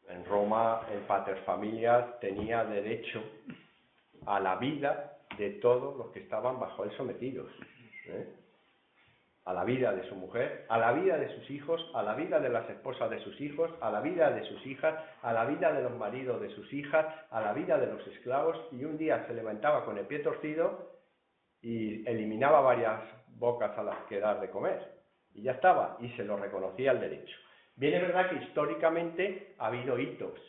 En Roma, el paterfamilias tenía derecho a la vida de todos los que estaban bajo él sometidos. A la vida de su mujer, a la vida de sus hijos, a la vida de las esposas de sus hijos, a la vida de sus hijas, a la vida de los maridos de sus hijas, a la vida de los esclavos, y un día se levantaba con el pie torcido y eliminaba varias bocas a las que dar de comer. Y ya estaba, y se lo reconocía el derecho. Bien, es verdad que históricamente ha habido hitos,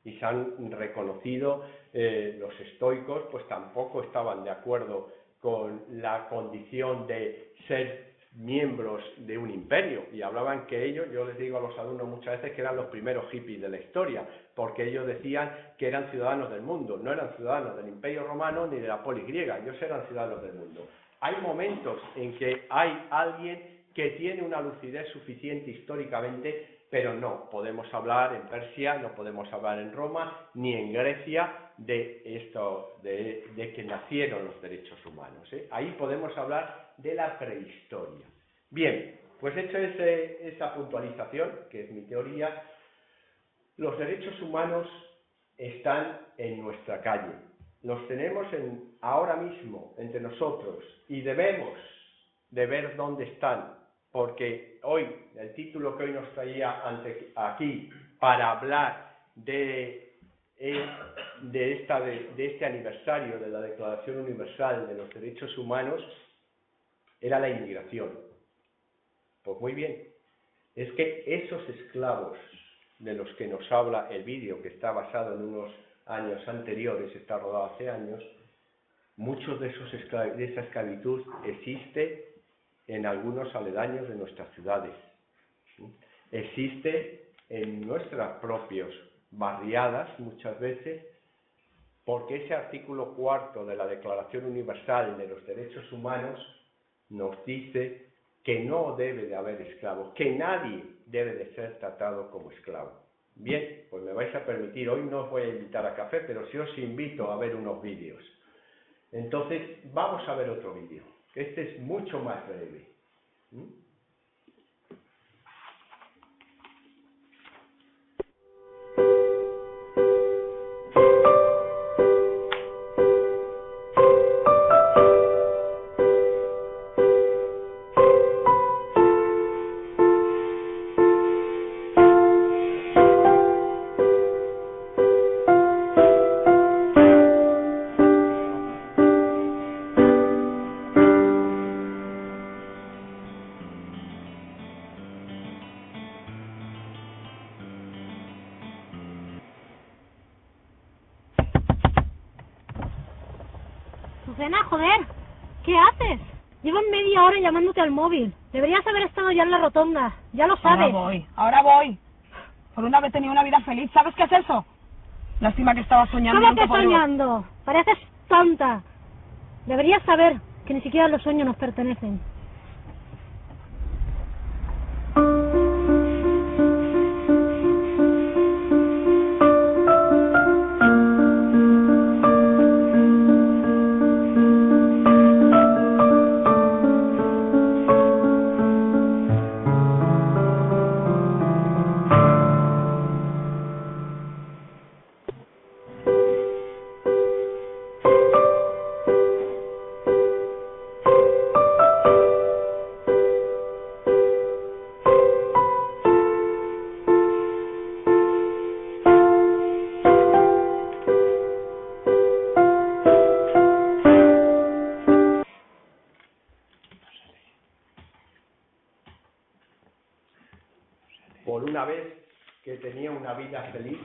y se han reconocido, los estoicos pues tampoco estaban de acuerdo con la condición de ser miembros de un imperio, y hablaban que ellos, yo les digo a los alumnos muchas veces que eran los primeros hippies de la historia, porque ellos decían que eran ciudadanos del mundo, no eran ciudadanos del Imperio Romano ni de la polis griega, ellos eran ciudadanos del mundo. Hay momentos en que hay alguien que tiene una lucidez suficiente históricamente, pero no podemos hablar en Persia, no podemos hablar en Roma, ni en Grecia de esto, de que nacieron los derechos humanos. Ahí podemos hablar de la prehistoria. Bien, pues hecho esa puntualización, que es mi teoría, los derechos humanos están en nuestra calle. Los tenemos ahora mismo entre nosotros y debemos de ver dónde están, porque hoy, el título que hoy nos traía aquí para hablar de este aniversario de la Declaración Universal de los Derechos Humanos era la inmigración. Pues muy bien, es que esos esclavos de los que nos habla el vídeo, que está basado en unos años anteriores, está rodado hace años, muchos de esa esclavitud existe en algunos aledaños de nuestras ciudades. Existe en nuestras propias barriadas muchas veces, porque ese artículo 4 de la Declaración Universal de los Derechos Humanos nos dice que no debe de haber esclavos, que nadie debe de ser tratado como esclavo. Bien, pues me vais a permitir, hoy no os voy a invitar a café, pero sí os invito a ver unos vídeos. Entonces, vamos a ver otro vídeo. Este es mucho más breve. Susana, joder, ¿qué haces? Llevan media hora llamándote al móvil. Deberías haber estado ya en la rotonda, ya lo sabes. Ahora voy. Por una vez tenía una vida feliz, ¿sabes qué es eso? Lástima que estaba soñando. ¿Cómo que soñando? Pareces tonta. Deberías saber que ni siquiera los sueños nos pertenecen. Por una vez que tenía una vida feliz,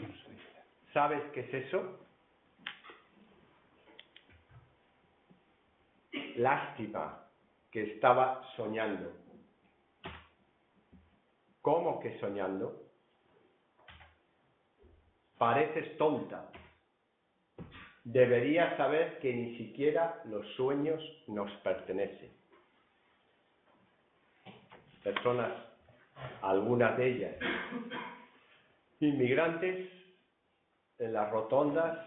¿sabes qué es eso? Lástima que estaba soñando. ¿Cómo que soñando? pareces tonta. Deberías saber que ni siquiera los sueños nos pertenecen. Personas, algunas de ellas, inmigrantes, en las rotondas,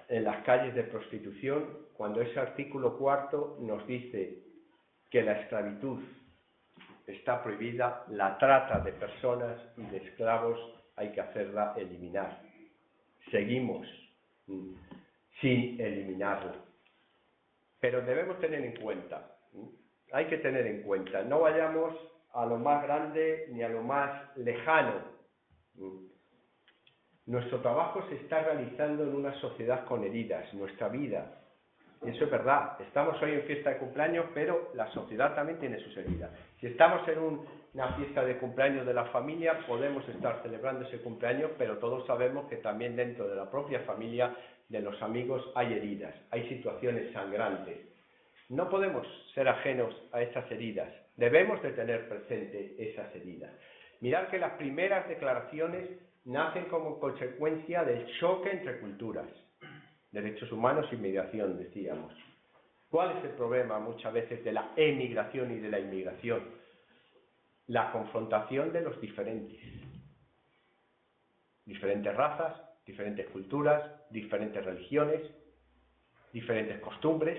en las calles de prostitución, cuando ese artículo 4 nos dice que la esclavitud está prohibida, la trata de personas y de esclavos hay que hacerla eliminar. Seguimos sin eliminarla. Pero debemos tener en cuenta, hay que tener en cuenta, no vayamos a lo más grande ni a lo más lejano. Nuestro trabajo se está realizando en una sociedad con heridas, nuestra vida. Y eso es verdad, estamos hoy en fiesta de cumpleaños, pero la sociedad también tiene sus heridas. Si estamos en una fiesta de cumpleaños de la familia, podemos estar celebrando ese cumpleaños, pero todos sabemos que también dentro de la propia familia, de los amigos, hay heridas, hay situaciones sangrantes. No podemos ser ajenos a esas heridas, debemos de tener presente esas heridas. Mirad que las primeras declaraciones nacen como consecuencia del choque entre culturas. Derechos humanos y migración, decíamos. ¿Cuál es el problema muchas veces de la emigración y de la inmigración? La confrontación de los diferentes. Diferentes razas, diferentes culturas, diferentes religiones, diferentes costumbres.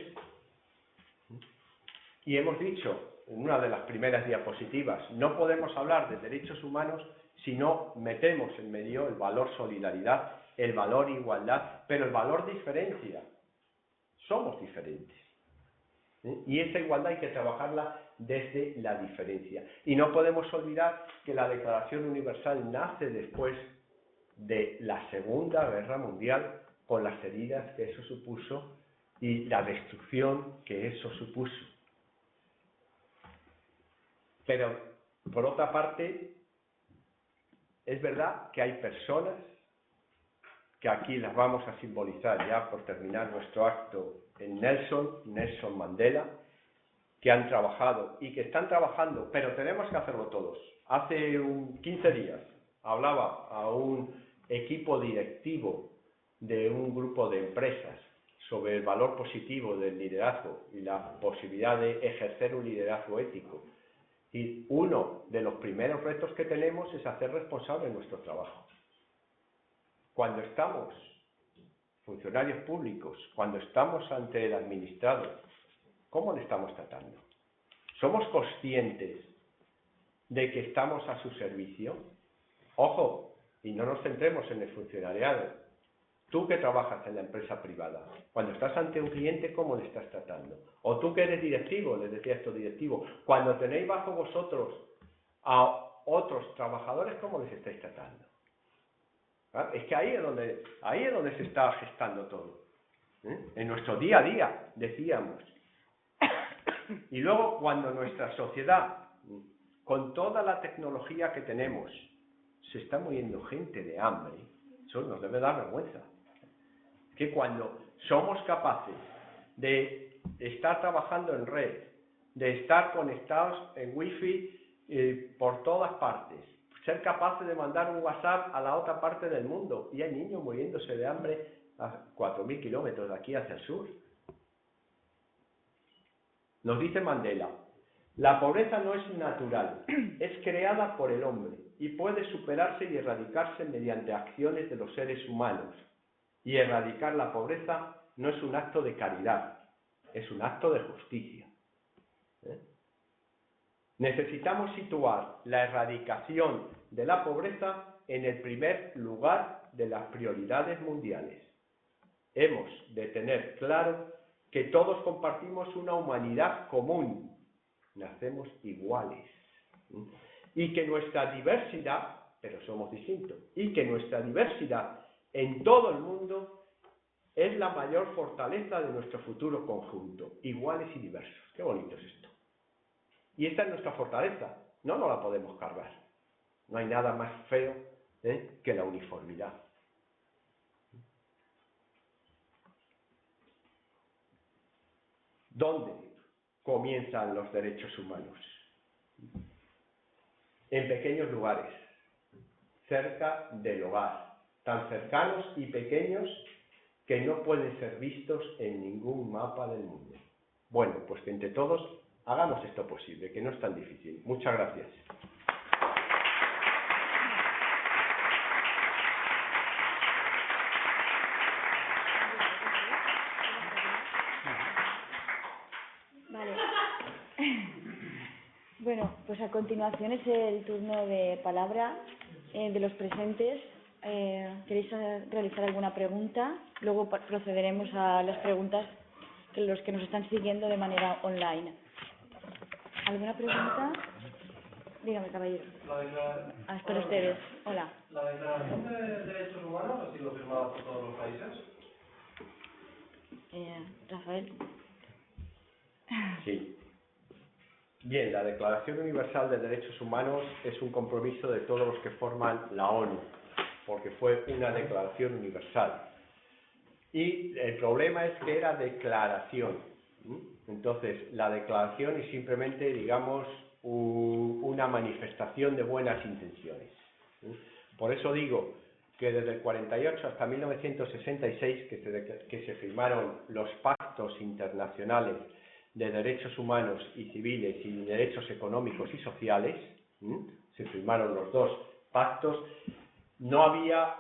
Y hemos dicho en una de las primeras diapositivas, no podemos hablar de derechos humanos si no metemos en medio el valor solidaridad, el valor igualdad, pero el valor diferencia. Somos diferentes. Y esa igualdad hay que trabajarla desde la diferencia. Y no podemos olvidar que la Declaración Universal nace después de la Segunda Guerra Mundial, con las heridas que eso supuso y la destrucción que eso supuso. Pero, por otra parte, es verdad que hay personas que aquí las vamos a simbolizar ya por terminar nuestro acto en Nelson Mandela, que han trabajado y que están trabajando, pero tenemos que hacerlo todos. Hace 15 días hablaba a un equipo directivo de un grupo de empresas sobre el valor positivo del liderazgo y la posibilidad de ejercer un liderazgo ético. Y uno de los primeros retos que tenemos es hacer responsable nuestro trabajo. Cuando estamos funcionarios públicos, cuando estamos ante el administrado, ¿cómo le estamos tratando? ¿Somos conscientes de que estamos a su servicio? Ojo, y no nos centremos en el funcionariado. Tú que trabajas en la empresa privada, cuando estás ante un cliente, ¿cómo le estás tratando? O tú que eres directivo, les decía esto directivo, cuando tenéis bajo vosotros a otros trabajadores, ¿cómo les estáis tratando? ¿Ah? Es que ahí es donde se está gestando todo. En nuestro día a día, decíamos. Y luego, cuando nuestra sociedad, con toda la tecnología que tenemos, se está muriendo gente de hambre, eso nos debe dar vergüenza. Que cuando somos capaces de estar trabajando en red, de estar conectados en wifi por todas partes, ser capaces de mandar un WhatsApp a la otra parte del mundo, y hay niños muriéndose de hambre a 4.000 kilómetros de aquí hacia el sur. Nos dice Mandela, la pobreza no es natural, es creada por el hombre y puede superarse y erradicarse mediante acciones de los seres humanos. Y erradicar la pobreza no es un acto de caridad, es un acto de justicia. Necesitamos situar la erradicación de la pobreza en el primer lugar de las prioridades mundiales. Hemos de tener claro que todos compartimos una humanidad común, nacemos iguales, y que nuestra diversidad, pero somos distintos, y que nuestra diversidad en todo el mundo es la mayor fortaleza de nuestro futuro conjunto, iguales y diversos. Qué bonito es esto. Y esta es nuestra fortaleza, no nos la podemos cargar. No hay nada más feo que la uniformidad. ¿Dónde comienzan los derechos humanos? En pequeños lugares, cerca del hogar, tan cercanos y pequeños que no pueden ser vistos en ningún mapa del mundo. Bueno, pues que entre todos hagamos esto posible, que no es tan difícil. Muchas gracias. Vale. Bueno, pues a continuación es el turno de palabra de los presentes. ¿Queréis realizar alguna pregunta? Luego procederemos a las preguntas de los que nos están siguiendo de manera online. ¿Alguna pregunta? Dígame, caballero. Es para ustedes. Hola. ¿La Declaración de Derechos Humanos ha sido firmada por todos los países? Rafael. Sí. Bien, la Declaración Universal de Derechos Humanos es un compromiso de todos los que forman la ONU, porque fue una declaración universal. Y el problema es que era declaración. Entonces, la declaración es simplemente, digamos, una manifestación de buenas intenciones. Por eso digo que desde el 48 hasta 1966, que se firmaron los pactos internacionales de derechos humanos y civiles y derechos económicos y sociales, se firmaron los dos pactos, no había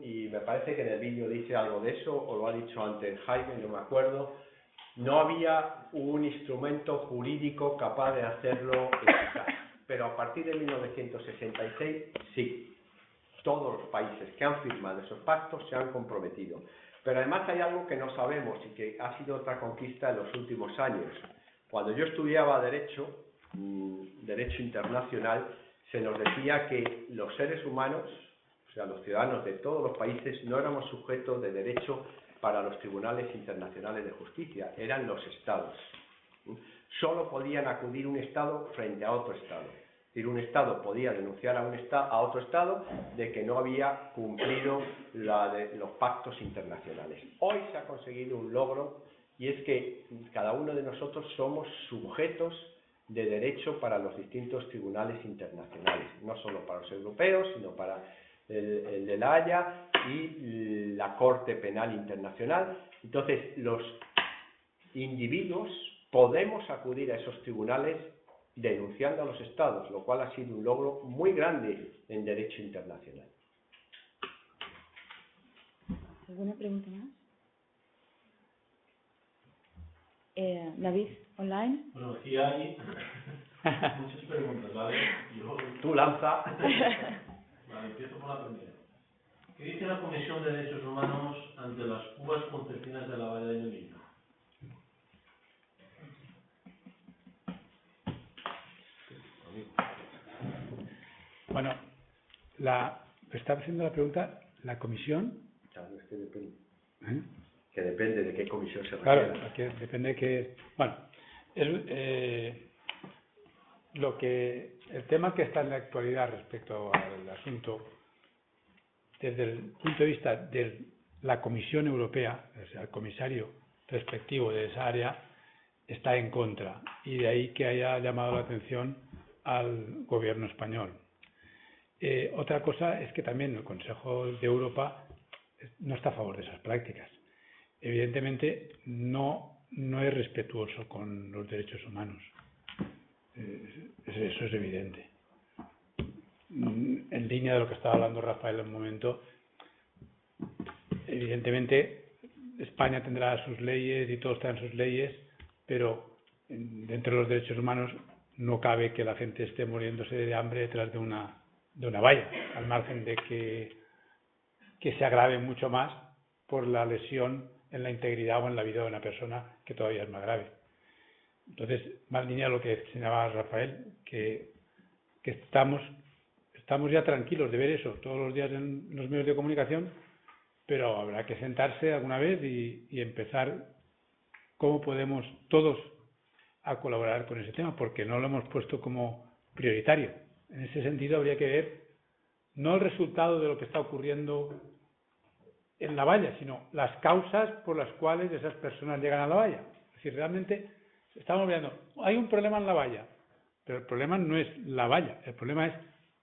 y me parece que en el vídeo dice algo de eso, o lo ha dicho antes Jaime, no me acuerdo, no había un instrumento jurídico capaz de hacerlo eficaz. Pero a partir de 1966, sí, todos los países que han firmado esos pactos se han comprometido. Pero además hay algo que no sabemos y que ha sido otra conquista en los últimos años. Cuando yo estudiaba Derecho Internacional, se nos decía que los seres humanos, o sea, los ciudadanos de todos los países, no éramos sujetos de derecho para los tribunales internacionales de justicia, eran los estados. Solo podían acudir un estado frente a otro estado. Es decir, un estado podía denunciar a otro estado de que no había cumplido los pactos internacionales. Hoy se ha conseguido un logro, y es que cada uno de nosotros somos sujetos de derecho para los distintos tribunales internacionales, no solo para los europeos, sino para el de La Haya y la Corte Penal Internacional. Entonces, los individuos podemos acudir a esos tribunales denunciando a los estados, lo cual ha sido un logro muy grande en derecho internacional. ¿Alguna pregunta más? David, online. Bueno, aquí hay muchas preguntas, ¿vale? Tú lanza. Vale, empiezo por la primera. ¿Qué dice la Comisión de Derechos Humanos ante las uvas pontesinas de la Valla de Melilla? Bueno, está haciendo la pregunta la comisión. Claro, es que depende. Que depende de qué comisión se refiere. Claro, porque depende de qué. Bueno, el tema que está en la actualidad respecto al asunto, desde el punto de vista de la Comisión Europea, o sea, el comisario respectivo de esa área, está en contra, y de ahí que haya llamado la atención al gobierno español. Otra cosa es que también el Consejo de Europa no está a favor de esas prácticas. Evidentemente no es respetuoso con los derechos humanos. Eso es evidente. En línea de lo que estaba hablando Rafael en un momento, evidentemente España tendrá sus leyes y todos tendrán sus leyes, pero dentro de los derechos humanos no cabe que la gente esté muriéndose de hambre detrás de una valla, al margen de que se agrave mucho más por la lesión en la integridad o en la vida de una persona, que todavía es más grave. Entonces, más en línea de lo que señalaba Rafael, que estamos ya tranquilos de ver eso todos los días en los medios de comunicación, pero habrá que sentarse alguna vez y empezar cómo podemos todos a colaborar con ese tema, porque no lo hemos puesto como prioritario. En ese sentido habría que ver no el resultado de lo que está ocurriendo en la valla, sino las causas por las cuales esas personas llegan a la valla. Es decir, realmente estamos viendo, hay un problema en la valla, pero el problema no es la valla, el problema es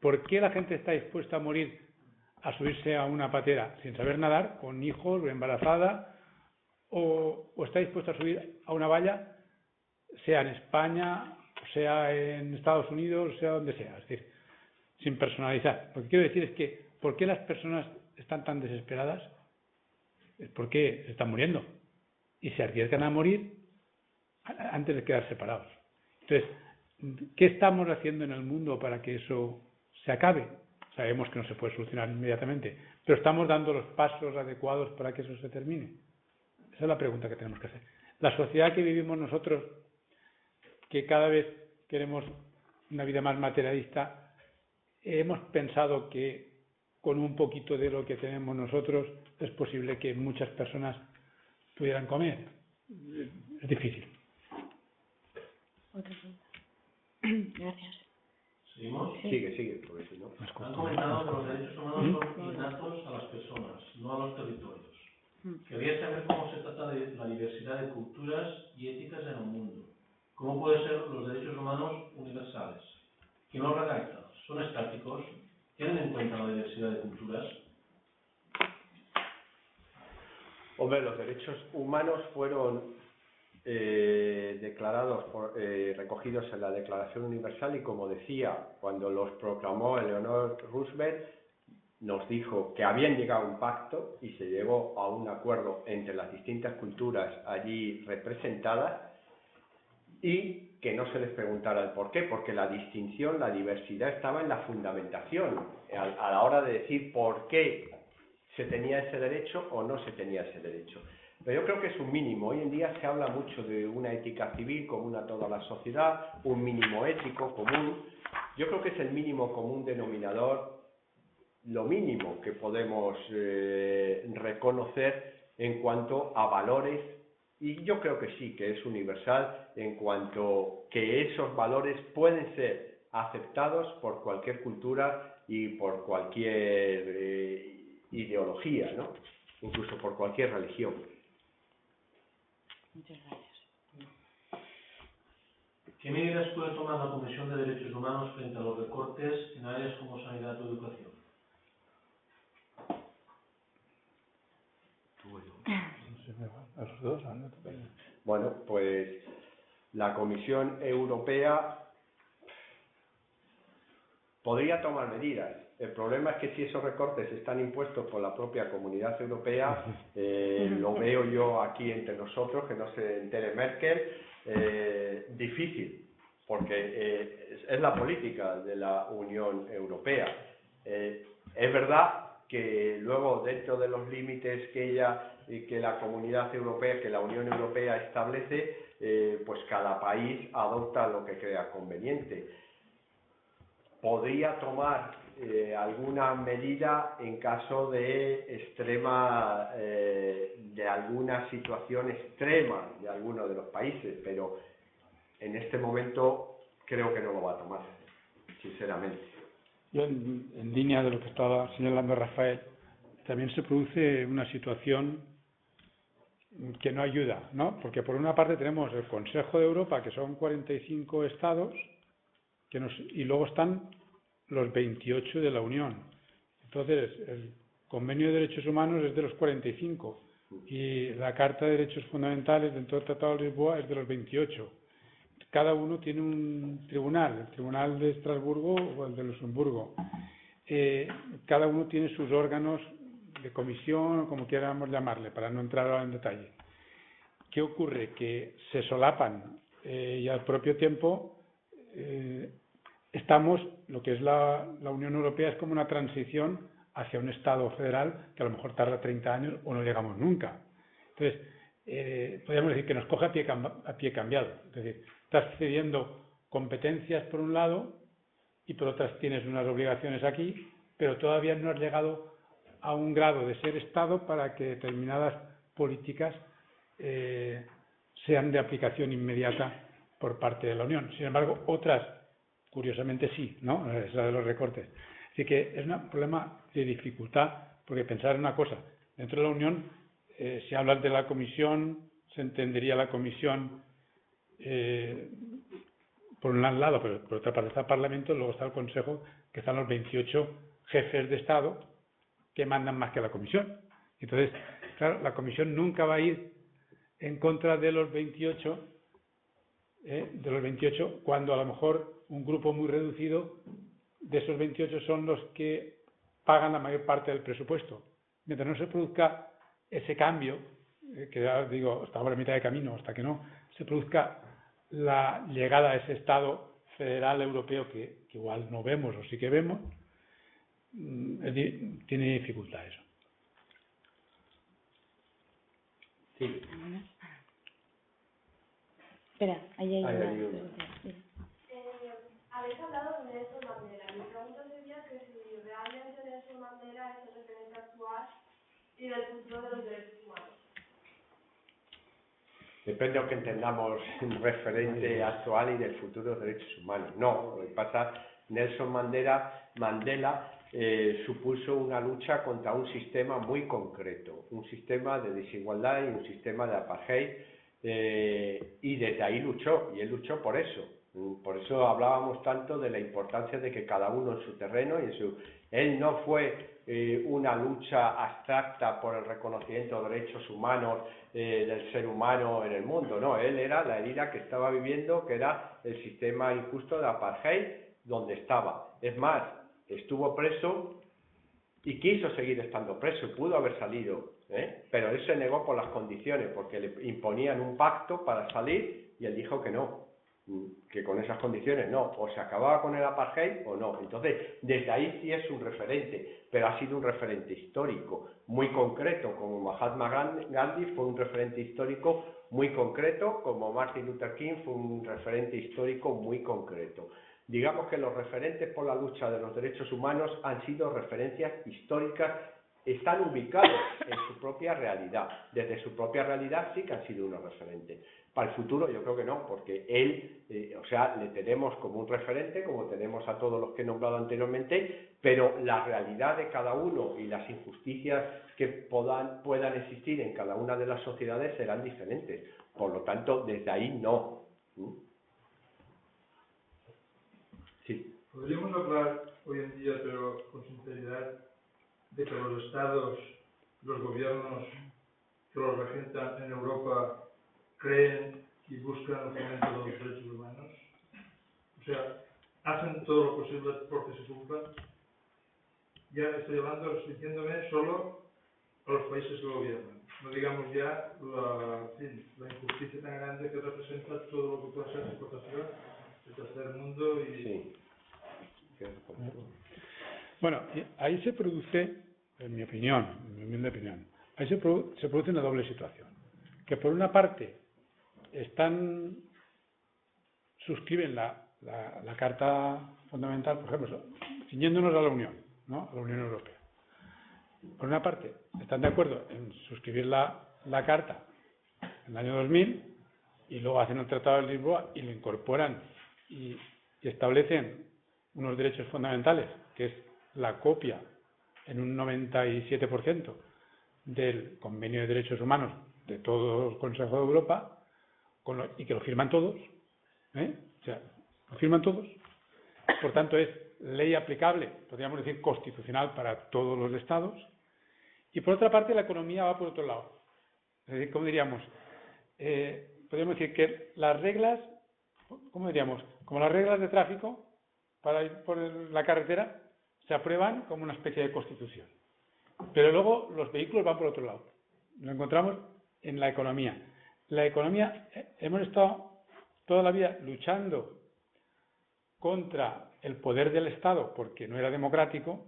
por qué la gente está dispuesta a morir a subirse a una patera sin saber nadar, con hijos o embarazada, o está dispuesto a subir a una valla, sea en España, sea en Estados Unidos, sea donde sea, es decir, sin personalizar. Lo que quiero decir es que, ¿por qué las personas están tan desesperadas? Es porque se están muriendo y se arriesgan a morir antes de quedar separados. Entonces, ¿qué estamos haciendo en el mundo para que eso se acabe? Sabemos que no se puede solucionar inmediatamente, pero ¿estamos dando los pasos adecuados para que eso se termine? Esa es la pregunta que tenemos que hacer. La sociedad que vivimos nosotros, que cada vez queremos una vida más materialista, hemos pensado que con un poquito de lo que tenemos nosotros es posible que muchas personas pudieran comer. Es difícil. Otra pregunta. Gracias. ¿Seguimos? Sí. Sigue, porque si no... Han comentado que los derechos humanos son innatos a las personas, no a los territorios. Quería saber cómo se trata de la diversidad de culturas y éticas en el mundo. ¿Cómo pueden ser los derechos humanos universales? ¿Quién los redacta? ¿Son estáticos? ¿Tienen en cuenta la diversidad de culturas? Hombre, los derechos humanos fueron declarados, recogidos en la Declaración Universal y, como decía, cuando los proclamó Eleanor Roosevelt, nos dijo que habían llegado a un pacto y se llegó a un acuerdo entre las distintas culturas allí representadas y que no se les preguntara el por qué, porque la distinción, la diversidad estaba en la fundamentación, a la hora de decir por qué se tenía ese derecho o no se tenía ese derecho. Pero yo creo que es un mínimo. Hoy en día se habla mucho de una ética civil común a toda la sociedad, un mínimo ético común. Yo creo que es el mínimo común denominador, lo mínimo que podemos reconocer en cuanto a valores, y yo creo que sí, que es universal en cuanto que esos valores pueden ser aceptados por cualquier cultura y por cualquier ideología, ¿no? Incluso por cualquier religión. Muchas gracias. ¿Qué medidas puede tomar la Comisión de Derechos Humanos frente a los recortes en áreas como sanidad o educación? Bueno, pues la Comisión Europea podría tomar medidas. El problema es que si esos recortes están impuestos por la propia Comunidad Europea, lo veo yo aquí entre nosotros, que no se entere Merkel, difícil, porque es la política de la Unión Europea. Es verdad que luego, dentro de los límites que la Comunidad Europea, que la Unión Europea establece, pues cada país adopta lo que crea conveniente. Podría tomar alguna medida en caso de de alguna situación extrema de alguno de los países, pero en este momento creo que no lo va a tomar, sinceramente. Yo, en línea de lo que estaba señalando Rafael, también se produce una situación que no ayuda, ¿no? Porque por una parte tenemos el Consejo de Europa, que son 45 estados, y luego están los 28 de la Unión. Entonces, el Convenio de Derechos Humanos es de los 45 y la Carta de Derechos Fundamentales dentro del Tratado de Lisboa es de los 28. Cada uno tiene un tribunal, el Tribunal de Estrasburgo o el de Luxemburgo. Cada uno tiene sus órganos de comisión, o como quieramos llamarle, para no entrar ahora en detalle. ¿Qué ocurre? Que se solapan y al propio tiempo estamos, lo que es la Unión Europea es como una transición hacia un Estado federal que a lo mejor tarda 30 años o no llegamos nunca. Entonces, podríamos decir que nos coge a pie cambiado. Es decir, estás cediendo competencias por un lado y por otras tienes unas obligaciones aquí, pero todavía no has llegado a un grado de ser Estado para que determinadas políticas sean de aplicación inmediata por parte de la Unión. Sin embargo, otras, curiosamente sí, ¿no? Es la de los recortes. Así que es un problema de dificultad, porque pensar en una cosa, dentro de la Unión, si hablas de la Comisión, se entendería la Comisión por un lado, pero por otra parte está el Parlamento, luego está el Consejo, que están los 28 jefes de Estado, que mandan más que la Comisión. Entonces, claro, la Comisión nunca va a ir en contra de los 28, cuando a lo mejor un grupo muy reducido de esos 28 son los que pagan la mayor parte del presupuesto. Mientras no se produzca ese cambio, que ya digo, estamos a la mitad de camino, hasta que no se produzca la llegada a ese Estado federal europeo que igual no vemos o sí que vemos, tiene dificultad eso. Sí. Espera, ahí hay una una. pregunta. Sí. Habéis hablado de Nelson Mandela. Mi pregunta sería que si realmente Nelson Mandela es el referente actual y del futuro de los derechos humanos. Depende de lo que entendamos referente actual y del futuro de los derechos humanos. No, lo que pasa, Nelson Mandela supuso una lucha contra un sistema muy concreto, un sistema de desigualdad y un sistema de apartheid, y desde ahí luchó, y él luchó por eso. Por eso hablábamos tanto de la importancia de que cada uno en su terreno y en su... Él no fue una lucha abstracta por el reconocimiento de derechos humanos del ser humano en el mundo, no, él era la herida que estaba viviendo, que era el sistema injusto de apartheid donde estaba. Es más, estuvo preso y quiso seguir estando preso, y pudo haber salido, pero él se negó por las condiciones, porque le imponían un pacto para salir y él dijo que no, que con esas condiciones no, o se acababa con el apartheid o no. Entonces, desde ahí sí es un referente, pero ha sido un referente histórico muy concreto, como Mahatma Gandhi fue un referente histórico muy concreto, como Martin Luther King fue un referente histórico muy concreto. Digamos que los referentes por la lucha de los derechos humanos han sido referencias históricas, están ubicados en su propia realidad. Desde su propia realidad sí que han sido unos referentes. Para el futuro yo creo que no, porque él, le tenemos como un referente, como tenemos a todos los que he nombrado anteriormente, pero la realidad de cada uno y las injusticias que puedan existir en cada una de las sociedades serán diferentes. Por lo tanto, desde ahí no. Sí. Podríamos hablar hoy en día, pero con sinceridad, de que los estados, los gobiernos que los regentan en Europa creen y buscan el fomento de los derechos humanos. O sea, hacen todo lo posible porque se cumplan. Ya estoy hablando, restringiéndome solo a los países que gobiernan. No digamos ya la injusticia tan grande que representa todo lo que puede ser exportación del tercer mundo y... Sí. Bueno, ahí se produce, en mi opinión, en mi humilde opinión, ahí se produce una doble situación. Que por una parte suscriben la Carta Fundamental, por ejemplo, ciñéndonos a la Unión, ¿no? A la Unión Europea. Por una parte, están de acuerdo en suscribir la Carta en el año 2000 y luego hacen el Tratado de Lisboa y lo incorporan y establecen unos derechos fundamentales, que es la copia en un 97% del Convenio de Derechos Humanos de todo el Consejo de Europa, y que lo firman todos, o sea, lo firman todos, por tanto es ley aplicable, podríamos decir constitucional para todos los estados, y por otra parte la economía va por otro lado. Es decir, ¿cómo diríamos? Podríamos decir que las reglas, ¿cómo diríamos? Como las reglas de tráfico para ir por la carretera se aprueban como una especie de constitución, pero luego los vehículos van por otro lado. Lo encontramos en la economía. La economía, hemos estado toda la vida luchando contra el poder del Estado porque no era democrático,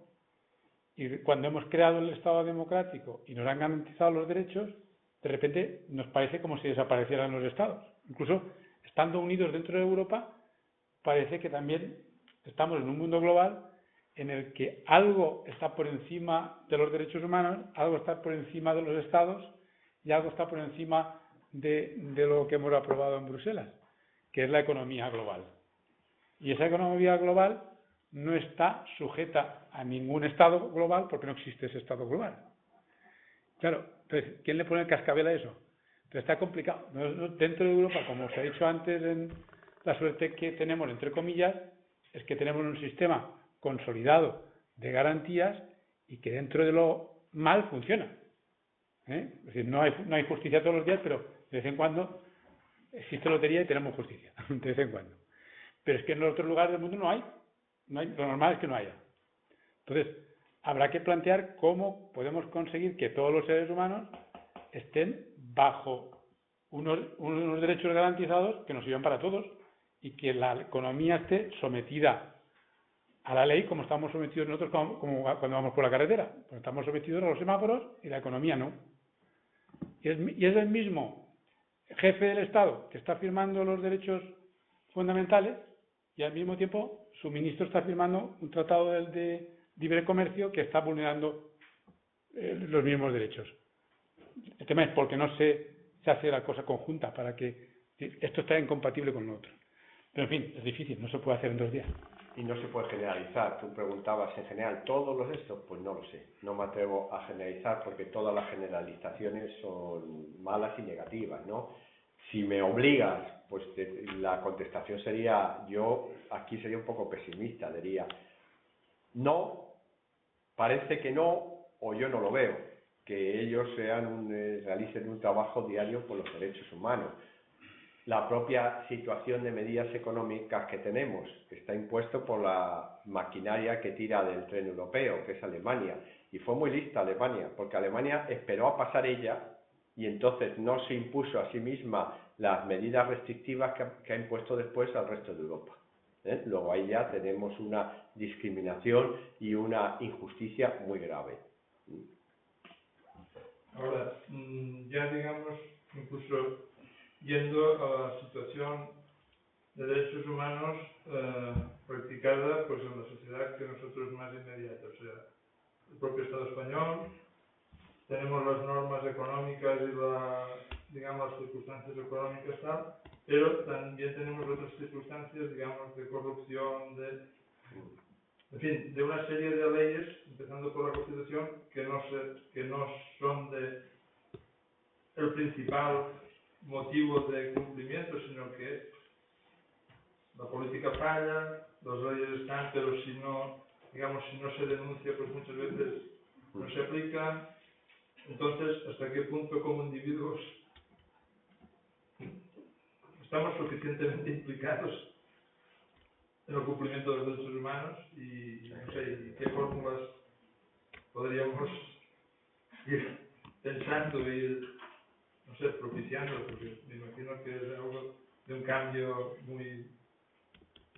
y cuando hemos creado el Estado democrático y nos han garantizado los derechos, de repente nos parece como si desaparecieran los Estados. Incluso estando unidos dentro de Europa, parece que también estamos en un mundo global en el que algo está por encima de los derechos humanos, algo está por encima de los Estados y algo está por encima de lo que hemos aprobado en Bruselas, que es la economía global. Y esa economía global no está sujeta a ningún Estado global porque no existe ese Estado global. Claro, entonces, ¿quién le pone el cascabel a eso? Entonces está complicado. Dentro de Europa, como os he dicho antes, la suerte que tenemos, entre comillas, es que tenemos un sistema consolidado de garantías y que dentro de lo mal funciona. Es decir, no hay justicia todos los días, pero de vez en cuando existe lotería y tenemos justicia, de vez en cuando. Pero es que en los otros lugares del mundo no hay. Lo normal es que no haya. Entonces, habrá que plantear cómo podemos conseguir que todos los seres humanos estén bajo unos derechos garantizados que nos sirvan para todos y que la economía esté sometida a la ley como estamos sometidos nosotros como cuando vamos por la carretera. Pues estamos sometidos a los semáforos y la economía no. Y es el mismo jefe del Estado que está firmando los derechos fundamentales y al mismo tiempo su ministro está firmando un tratado de libre comercio que está vulnerando los mismos derechos. El tema es porque no se hace la cosa conjunta para que esto está incompatible con lo otro. Pero en fin, es difícil, no se puede hacer en 2 días. Y no se puede generalizar. Tú preguntabas en general, ¿todos los estos? Pues no lo sé. No me atrevo a generalizar porque todas las generalizaciones son malas y negativas, ¿no? Si me obligas, pues la contestación sería, yo aquí sería un poco pesimista, diría, no, parece que no, o yo no lo veo, que ellos realicen un trabajo diario por los derechos humanos. La propia situación de medidas económicas que tenemos, que está impuesto por la maquinaria que tira del tren europeo, que es Alemania. Y fue muy lista Alemania, porque Alemania esperó a pasar ella y entonces no se impuso a sí misma las medidas restrictivas que ha impuesto después al resto de Europa. Luego ahí ya tenemos una discriminación y una injusticia muy grave. Ahora, ya digamos, incluso yendo a la situación de derechos humanos practicada pues en la sociedad que nosotros más inmediata, o sea, el propio Estado español, tenemos las normas económicas y digamos las circunstancias económicas tal, pero también tenemos otras circunstancias, digamos, de corrupción, en fin, de una serie de leyes, empezando por la Constitución, que no son el principal motivo de cumplimiento, sino que la política falla, las leyes están, pero si no se denuncia, pues muchas veces no se aplican. Entonces, ¿hasta qué punto como individuos estamos suficientemente implicados en el cumplimiento de los derechos humanos? Y no sé, ¿qué fórmulas podríamos ir pensando y no sé, propiciando? Porque me imagino que es algo de un cambio muy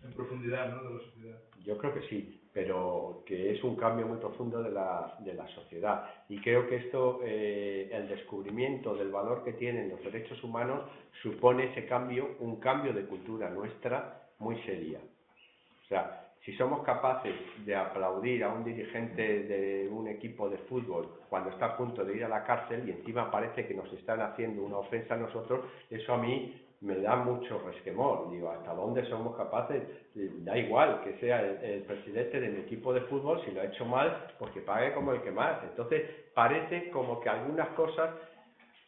en profundidad, ¿no?, de la sociedad. Yo creo que sí, pero que es un cambio muy profundo de la sociedad. Y creo que esto, el descubrimiento del valor que tienen los derechos humanos, supone ese cambio, un cambio de cultura nuestra muy seria. O sea, si somos capaces de aplaudir a un dirigente de un equipo de fútbol cuando está a punto de ir a la cárcel y encima parece que nos están haciendo una ofensa a nosotros, eso a mí me da mucho resquemor. Digo, ¿hasta dónde somos capaces? Da igual que sea el presidente de mi equipo de fútbol, si lo ha hecho mal, pues que pague como el que más. Entonces, parece como que algunas cosas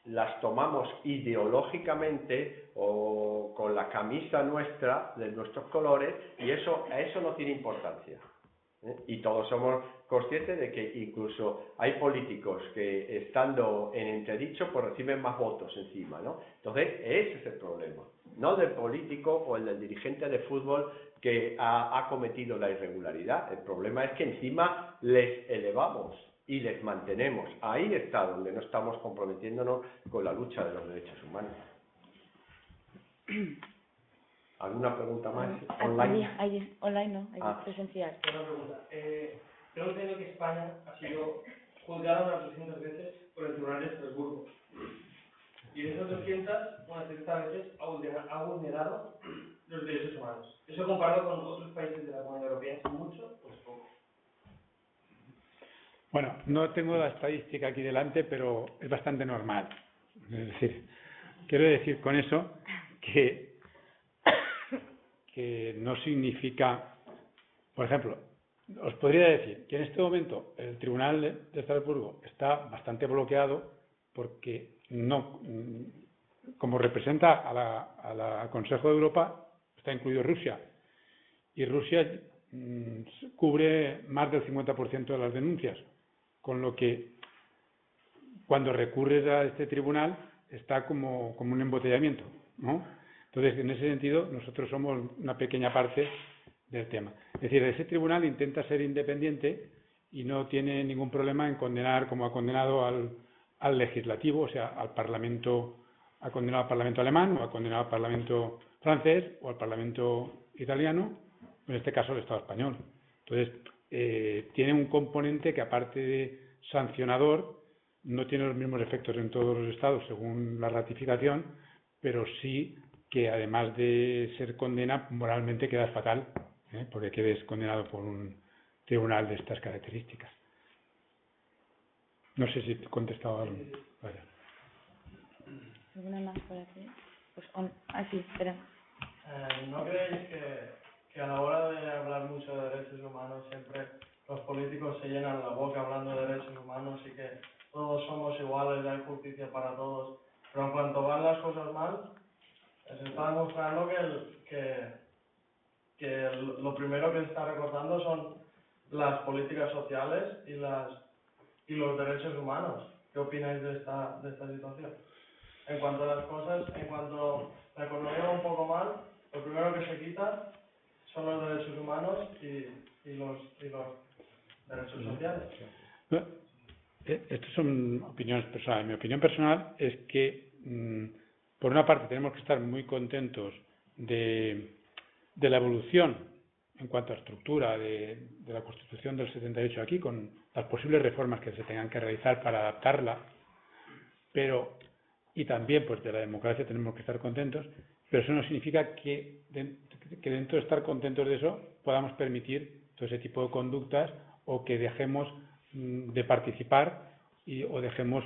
las tomamos ideológicamente o con la camisa nuestra, de nuestros colores, y eso no tiene importancia. Y todos somos conscientes de que incluso hay políticos que estando en entredicho pues reciben más votos encima, ¿no? Entonces ese es el problema, no del político o el del dirigente de fútbol que ha cometido la irregularidad. El problema es que encima les elevamos y les mantenemos. Ahí está donde no estamos comprometiéndonos con la lucha de los derechos humanos. ¿Alguna pregunta más? ¿Online? Online no, presencial. Una pregunta. Tengo entendido que España ha sido juzgada unas 200 veces por el Tribunal de Estrasburgo. Y en esas 200, unas 30 veces ha vulnerado los derechos humanos. Eso comparado con otros países de la Comunidad Europea, ¿es mucho o es poco? Bueno, no tengo la estadística aquí delante, pero es bastante normal. Es decir, quiero decir con eso que no significa, por ejemplo, os podría decir que en este momento el Tribunal de Estrasburgo está bastante bloqueado porque no, como representa al Consejo de Europa, está incluido Rusia, y Rusia cubre más del 50% de las denuncias. con lo que cuando recurres a este tribunal está como un embotellamiento, ¿no? Entonces, en ese sentido, nosotros somos una pequeña parte del tema. Es decir, ese tribunal intenta ser independiente y no tiene ningún problema en condenar, como ha condenado al legislativo, o sea, al Parlamento, ha condenado al Parlamento alemán, o ha condenado al Parlamento francés, o al Parlamento italiano, en este caso el Estado español. Entonces, tiene un componente que, aparte de sancionador, no tiene los mismos efectos en todos los estados según la ratificación, pero sí que además de ser condena, moralmente queda fatal, porque quedes condenado por un tribunal de estas características. No sé si te he contestado algo. Vale. ¿Alguna más por aquí? Pues, sí, espera. ¿No creéis que a la hora de hablar mucho de derechos humanos siempre los políticos se llenan la boca hablando de derechos humanos y que todos somos iguales, hay justicia para todos, pero en cuanto van las cosas mal, se está demostrando que lo primero que se está recortando son las políticas sociales y los derechos humanos? ¿Qué opináis de esta situación? En cuanto a las cosas, en cuanto la economía va un poco mal, lo primero que se quita son los derechos humanos y los derechos sociales. Estas son opiniones personales. Mi opinión personal es que, por una parte, tenemos que estar muy contentos de la evolución en cuanto a estructura de la Constitución del 78 aquí, con las posibles reformas que se tengan que realizar para adaptarla, y también pues de la democracia tenemos que estar contentos, pero eso no significa que dentro de estar contentos de eso podamos permitir todo ese tipo de conductas o que dejemos de participar o dejemos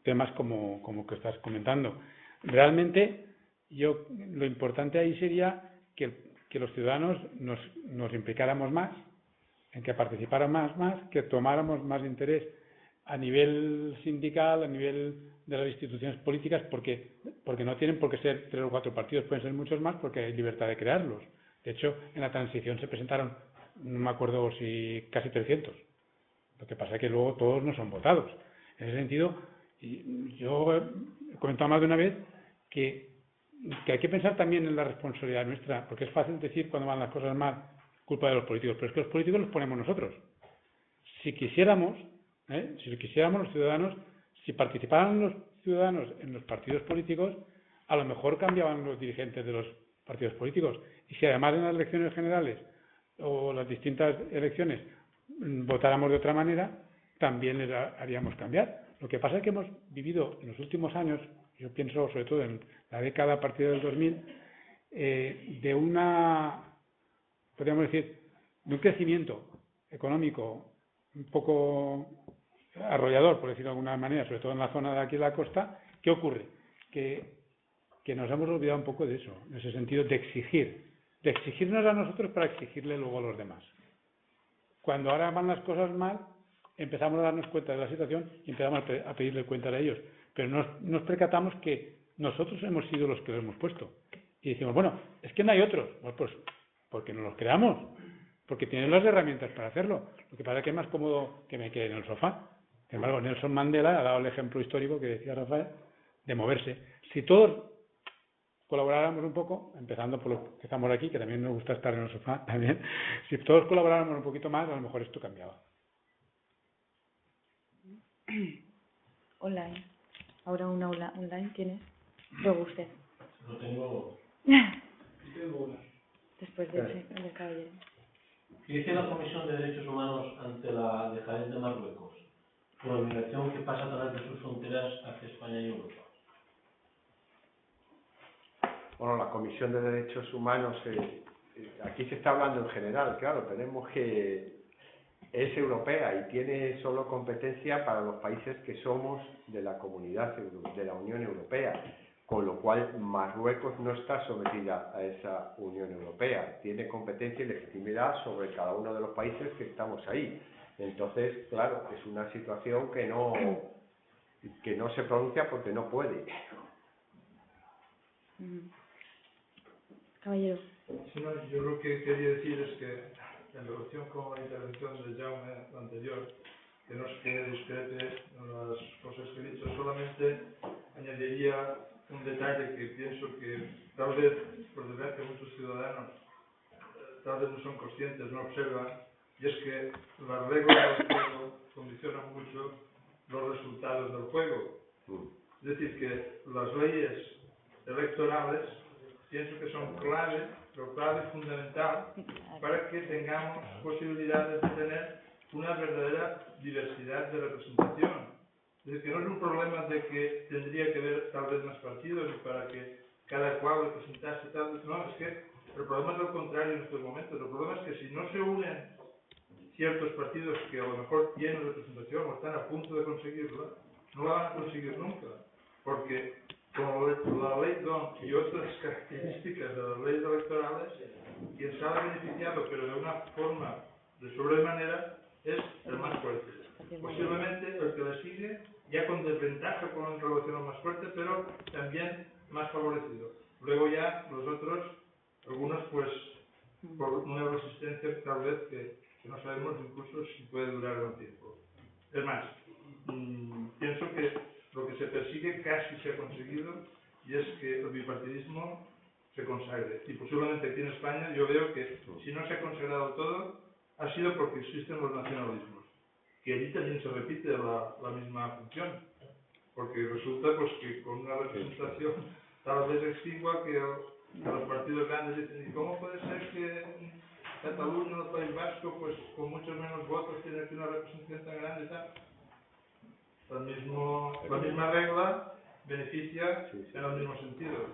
temas como que estás comentando. Realmente, lo importante ahí sería que los ciudadanos nos implicáramos más, en que participáramos más, que tomáramos más interés a nivel sindical, a nivel de las instituciones políticas, porque no tienen por qué ser 3 o 4 partidos, pueden ser muchos más porque hay libertad de crearlos. De hecho, en la transición se presentaron, no me acuerdo si casi 300. Lo que pasa es que luego todos no son votados. En ese sentido, yo he comentado más de una vez que hay que pensar también en la responsabilidad nuestra, porque es fácil decir cuando van las cosas mal, culpa de los políticos, pero es que los políticos los ponemos nosotros. Si quisiéramos los ciudadanos, si participaran los ciudadanos en los partidos políticos, a lo mejor cambiaban los dirigentes de los partidos políticos. Y si además en las elecciones generales o las distintas elecciones votáramos de otra manera, también les haríamos cambiar. Lo que pasa es que hemos vivido en los últimos años, yo pienso sobre todo en la década a partir del 2000, de podríamos decir, de un crecimiento económico un poco arrollador, por decirlo de alguna manera, sobre todo en la zona de aquí de la costa. ¿Qué ocurre? Que nos hemos olvidado un poco de eso, en ese sentido de exigirnos a nosotros para exigirle luego a los demás. Cuando ahora van las cosas mal, empezamos a darnos cuenta de la situación y empezamos a pedirle cuenta a ellos. Pero nos percatamos que nosotros hemos sido los que lo hemos puesto. Y decimos, bueno, es que no hay otros. Bueno, pues porque nos los creamos, porque tienen las herramientas para hacerlo. Lo que pasa es que es más cómodo que me quede en el sofá. Sin embargo, Nelson Mandela ha dado el ejemplo histórico que decía Rafael, de moverse. Si todos colaboráramos un poco, empezando por los que estamos aquí, que también nos gusta estar en el sofá, también, si todos colaboráramos un poquito más, a lo mejor esto cambiaba. Online. Ahora una online, ¿quién es? Luego usted. No tengo... Después de caballero. ¿Qué dice la Comisión de Derechos Humanos ante la dejadez de Marruecos por la migración que pasa a través de sus fronteras hacia España y Europa? Bueno, la Comisión de Derechos Humanos, aquí se está hablando en general, claro, tenemos que es europea y tiene solo competencia para los países que somos de la comunidad de la Unión Europea, con lo cual Marruecos no está sometida a esa Unión Europea, tiene competencia y legitimidad sobre cada uno de los países que estamos ahí. Entonces, claro, es una situación que no se pronuncia porque no puede. Caballero. Sí, no, yo lo que quería decir es que en relación con la intervención de Jaume anterior, que no es que discrepe en las cosas que he dicho, solamente añadiría un detalle que pienso que tal vez, por desgracia, muchos ciudadanos tal vez no son conscientes, no observan, y es que las reglas del juego condicionan mucho los resultados del juego. Es decir, que las leyes electorales pienso que son clave, pero clave fundamental para que tengamos posibilidades de tener una verdadera diversidad de representación. Es decir, que no es un problema de que tendría que haber tal vez más partidos y para que cada cual representase tal vez. No, es que el problema es lo contrario en estos momentos. El problema es que si no se unen ciertos partidos que a lo mejor tienen representación o están a punto de conseguirla, no la van a conseguir nunca. Porque como la ley DON y otras características de las leyes electorales, quien sale beneficiado, pero de una forma de sobremanera, es el más fuerte. Posiblemente el que le sigue, ya con desventaja con relación al más fuerte, pero también más favorecido. Luego ya los otros, algunos pues por una resistencia tal vez que no sabemos incluso si puede durar un tiempo. Es más, pienso que lo que se persigue casi se ha conseguido, y es que el bipartidismo se consagre. Y posiblemente aquí en España yo veo que si no se ha consagrado todo, ha sido porque existen los nacionalismos, que allí también se repite la misma función, porque resulta pues que con una representación tal vez exigua que los partidos grandes dicen, ¿y cómo puede ser que Cataluña o el País Vasco pues con muchos menos votos tiene aquí una representación tan grande y tal? La misma regla beneficia en el mismo sentido.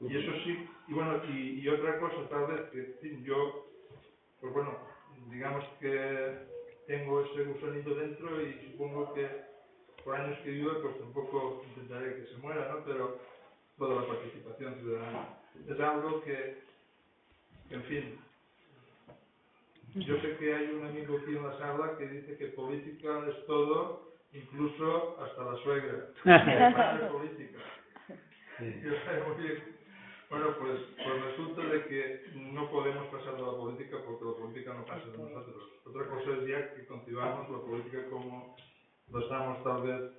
Y eso sí, y bueno, y otra cosa tal vez que en fin, yo, pues bueno, digamos que tengo ese gusanito dentro y supongo que por años que viva pues tampoco intentaré que se muera, ¿no? Pero toda la participación ciudadana es algo que en fin, yo sé que hay un amigo aquí en la sala que dice que política es todo, incluso hasta la suegra. Para política. Bueno, pues resulta de que no podemos pasar de la política porque la política no pasa de nosotros. Otra cosa es ya que concibamos la política como lo estamos tal vez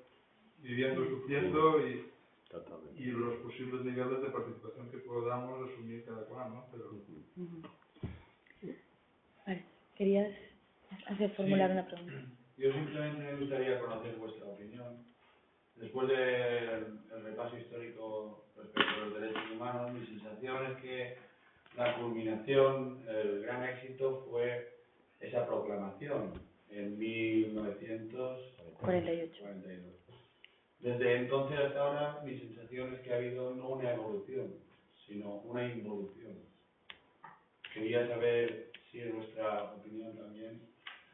viviendo y sufriendo y los posibles niveles de participación que podamos asumir cada cual, ¿no? Pero... Vale, ¿querías formular una pregunta? Yo simplemente me gustaría conocer vuestra opinión. Después del repaso histórico respecto a los derechos humanos, mi sensación es que la culminación, el gran éxito fue esa proclamación en 1948. Desde entonces hasta ahora, mi sensación es que ha habido no una evolución, sino una involución. Quería saber si es vuestra opinión también.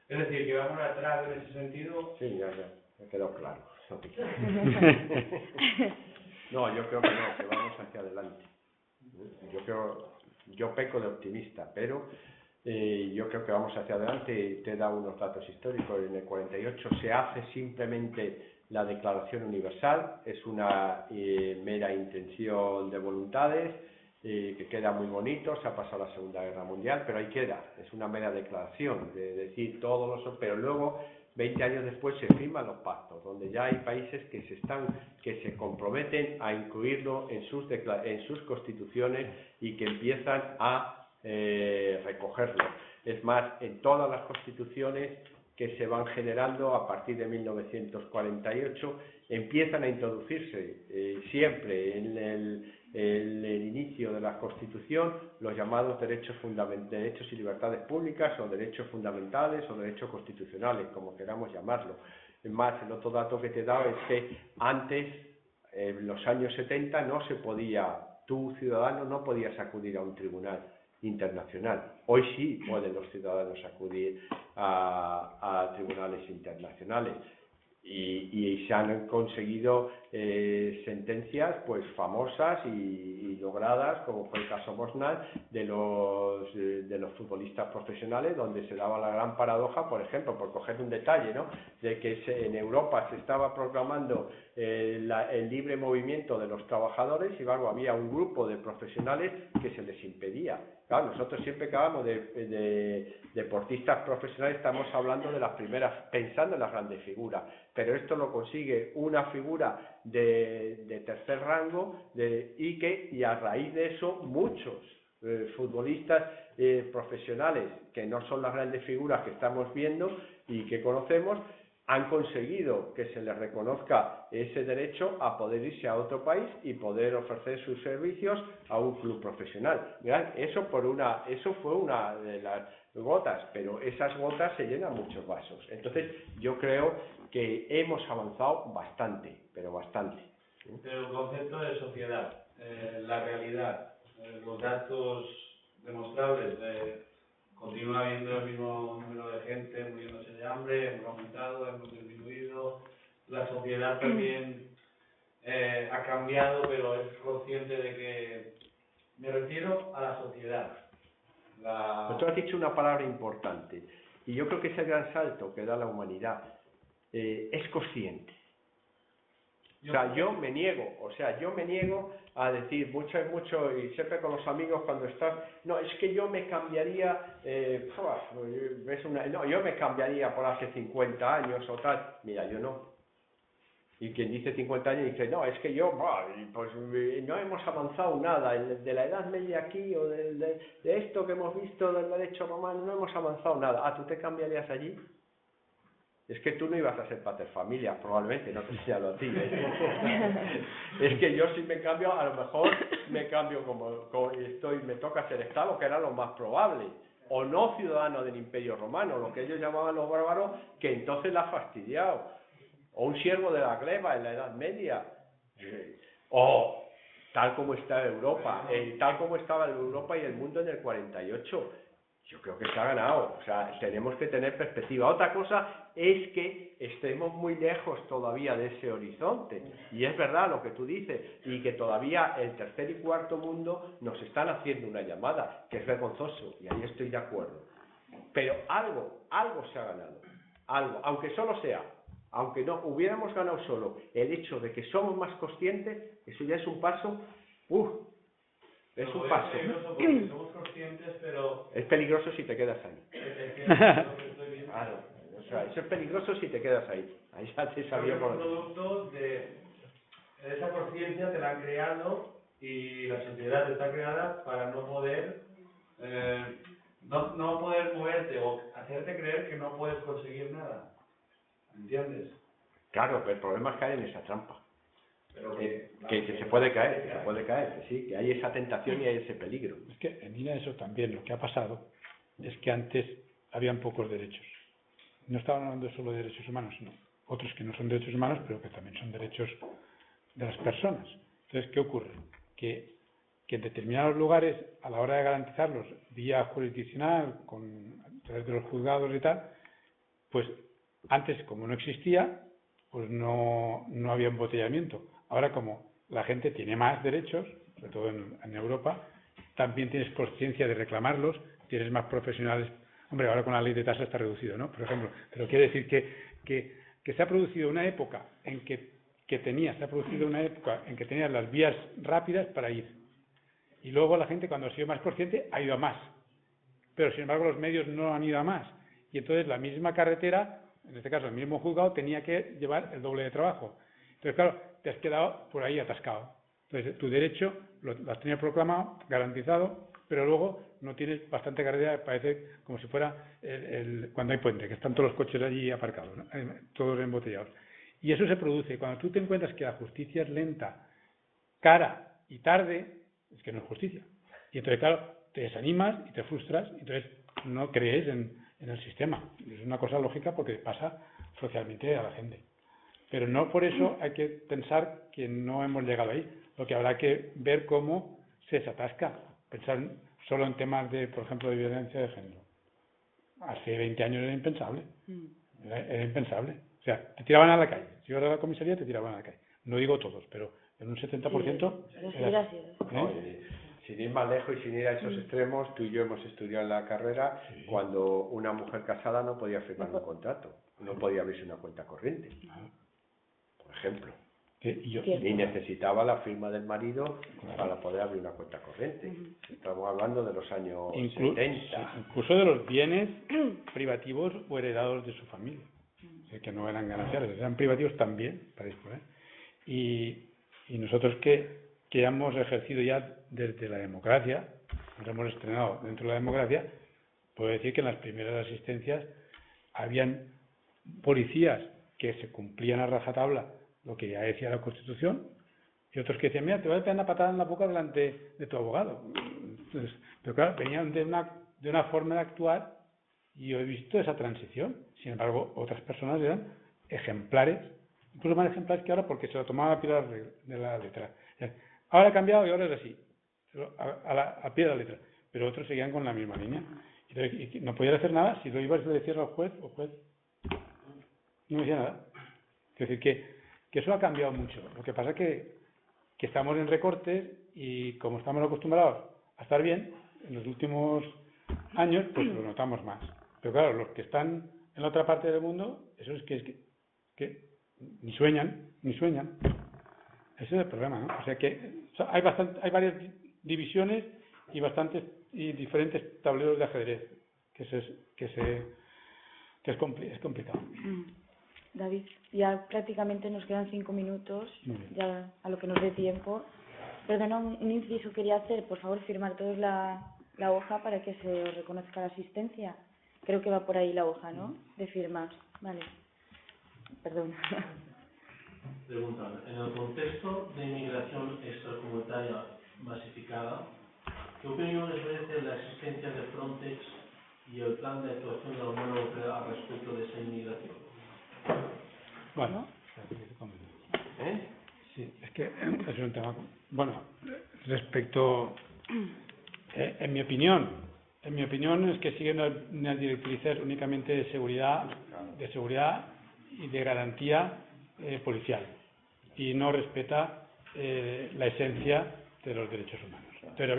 Es decir, que vamos atrás en ese sentido. Sí, ya quedó claro. No, yo creo que no, que vamos hacia adelante. Yo peco de optimista, pero yo creo que vamos hacia adelante y te he dado unos datos históricos. En el 48 se hace simplemente la Declaración Universal, es una mera intención de voluntades, que queda muy bonito, se ha pasado la Segunda Guerra Mundial, pero ahí queda, es una mera declaración de decir todos los... Pero luego, 20 años después, se firman los pactos, donde ya hay países que se comprometen a incluirlo en sus constituciones y que empiezan a recogerlo. Es más, en todas las constituciones que se van generando a partir de 1948 empiezan a introducirse siempre en el inicio de la Constitución los llamados derechos y libertades públicas o derechos fundamentales o derechos constitucionales, como queramos llamarlo. Es más, el otro dato que te he dado es que antes, en los años 70, no se podía, tú ciudadano no podías acudir a un tribunal internacional. Hoy sí pueden los ciudadanos acudir a tribunales internacionales y se han conseguido sentencias pues famosas y logradas, como fue el caso Bosnal de los futbolistas profesionales, donde se daba la gran paradoja, por ejemplo, por coger un detalle, ¿no?, de que en Europa se estaba proclamando el libre movimiento de los trabajadores y luego había un grupo de profesionales que se les impedía. Claro, nosotros siempre que hablamos de deportistas profesionales estamos hablando de las primeras, pensando en las grandes figuras, pero esto lo consigue una figura de tercer rango y a raíz de eso muchos futbolistas profesionales que no son las grandes figuras que estamos viendo y que conocemos, han conseguido que se les reconozca ese derecho a poder irse a otro país y poder ofrecer sus servicios a un club profesional. Eso fue una de las gotas, pero esas gotas se llenan muchos vasos. Entonces yo creo que hemos avanzado bastante, pero bastante. Pero el concepto de sociedad, la realidad, los datos demostrables, continúa habiendo el mismo número de gente muriéndose de hambre, hemos aumentado, hemos disminuido, la sociedad también ha cambiado, pero es consciente de que, me refiero a la sociedad. Tú has dicho una palabra importante, y yo creo que ese gran salto que da la humanidad es consciente. Yo me niego a decir mucho, y siempre con los amigos cuando estás, no, es que yo me cambiaría, yo me cambiaría por hace 50 años o tal. Mira, yo no. Y quien dice 50 años dice, no, es que yo, pues no hemos avanzado nada, de la Edad Media aquí o de esto que hemos visto del derecho romano, no hemos avanzado nada. Ah, ¿tú te cambiarías allí? Es que tú no ibas a ser paterfamilias, probablemente, no te señalo a ti. Es que yo si me cambio, a lo mejor me cambio me toca ser esclavo, que era lo más probable, o no ciudadano del Imperio Romano, lo que ellos llamaban los bárbaros, que entonces la ha fastidiado, o un siervo de la gleba en la Edad Media, o tal como está Europa, tal como estaba Europa y el mundo en el 48. Yo creo que se ha ganado, o sea, tenemos que tener perspectiva. Otra cosa es que estemos muy lejos todavía de ese horizonte, y es verdad lo que tú dices, y que todavía el tercer y cuarto mundo nos están haciendo una llamada, que es vergonzoso, y ahí estoy de acuerdo. Pero algo se ha ganado, algo, aunque solo sea, aunque no hubiéramos ganado solo el hecho de que somos más conscientes, eso ya es un paso, es un paso. Somos conscientes, pero... Es peligroso si te quedas ahí. Claro, o sea, eso es peligroso si te quedas ahí. Ahí ya te sabía por... El producto de esa conciencia te la han creado y la sociedad está creada para no poder no poder moverte o hacerte creer que no puedes conseguir nada. ¿Entiendes? Claro, pero el problema es caer en esa trampa. Pero que se puede caer, que sí, que hay esa tentación y hay ese peligro. Es que mira eso también, lo que ha pasado es que antes habían pocos derechos. No estaban hablando solo de derechos humanos, sino otros que no son derechos humanos, pero que también son derechos de las personas. Entonces, ¿qué ocurre? Que en determinados lugares, a la hora de garantizarlos vía jurisdiccional, a través de los juzgados y tal, pues antes, como no existía, pues no había embotellamiento. Ahora, como la gente tiene más derechos, sobre todo en Europa, también tienes conciencia de reclamarlos, tienes más profesionales. Hombre, ahora con la ley de tasa está reducido, ¿no? Por ejemplo, pero quiere decir que se ha producido una época en que tenías las vías rápidas para ir. Y luego la gente, cuando ha sido más consciente, ha ido a más. Pero, sin embargo, los medios no han ido a más. Y entonces la misma carretera, en este caso el mismo juzgado, tenía que llevar el doble de trabajo. Entonces, claro, te has quedado por ahí atascado. Entonces, tu derecho lo has tenido proclamado, garantizado, pero luego no tienes bastante carretera, parece como si fuera cuando hay puente, que están todos los coches allí aparcados, ¿no? Todos embotellados. Y eso se produce cuando tú te encuentras que la justicia es lenta, cara y tarde, es que no es justicia. Y entonces, claro, te desanimas y te frustras, y entonces no crees en el sistema. Es una cosa lógica porque pasa socialmente a la gente. Pero no por eso hay que pensar que no hemos llegado ahí. Lo que habrá que ver cómo se desatasca. Pensar solo en temas de, por ejemplo, de violencia de género. Hace 20 años era impensable. Era impensable. O sea, te tiraban a la calle. Si ibas a la comisaría, te tiraban a la calle. No digo todos, pero en un 70%... Sin ir más lejos y sin ir a esos extremos, tú y yo hemos estudiado en la carrera cuando una mujer casada no podía firmar un contrato, no podía abrirse una cuenta corriente, por ejemplo. Y necesitaba la firma del marido para poder abrir una cuenta corriente. Estamos hablando de los años 70. Incluso de los bienes privativos o heredados de su familia, que no eran gananciales, eran privativos también para disponer. Y nosotros que hemos ejercido ya desde la democracia, nos hemos estrenado dentro de la democracia, puedo decir que en las primeras asistencias habían policías que se cumplían a rajatabla lo que ya decía la Constitución, y otros que decían, mira, te voy a pegar una patada en la boca delante de tu abogado. Entonces, pero claro, venían de una forma de actuar, y yo he visto esa transición. Sin embargo, otras personas eran ejemplares, incluso más ejemplares que ahora, porque se lo tomaban a pie de la letra. Ahora ha cambiado y ahora es así, a pie de la letra. Pero otros seguían con la misma línea. Y no podían hacer nada si lo ibas y le decías al juez, o juez no decía nada. Es decir, que eso ha cambiado mucho. Lo que pasa es que estamos en recortes, y como estamos acostumbrados a estar bien, en los últimos años, pues lo notamos más. Pero claro, los que están en la otra parte del mundo, eso es que ni sueñan. Ese es el problema, ¿no? O sea que hay varias divisiones y diferentes tableros de ajedrez, que es complicado. David, ya prácticamente nos quedan 5 minutos, ya a lo que nos dé tiempo. Perdona, un inciso quería hacer. Por favor, firmar todos la hoja para que se os reconozca la asistencia. Creo que va por ahí la hoja, ¿no? De firmas. Vale. Perdón. Preguntan, en el contexto de inmigración extracomunitaria masificada, ¿qué opinión les merece la existencia de Frontex y el plan de actuación de la Unión Europea al respecto de esa inmigración? Bueno, sí, es que es un tema. Bueno, respecto, en mi opinión es que siguen unas directrices únicamente de seguridad y de garantía policial, y no respeta la esencia de los derechos humanos. Entonces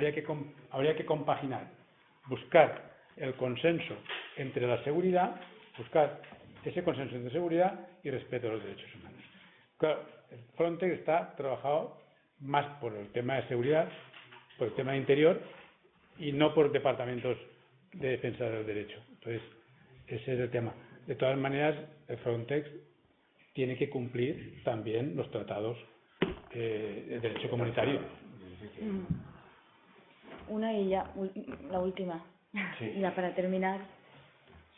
habría que compaginar, buscar el consenso entre la seguridad, buscar ese consenso entre seguridad y respeto a los derechos humanos. Claro, el Frontex está trabajado más por el tema de seguridad, por el tema de interior, y no por departamentos de defensa del derecho. Entonces, ese es el tema. De todas maneras, el Frontex tiene que cumplir también los tratados de derecho comunitario. Una y ya, la última. Sí. Ya para terminar.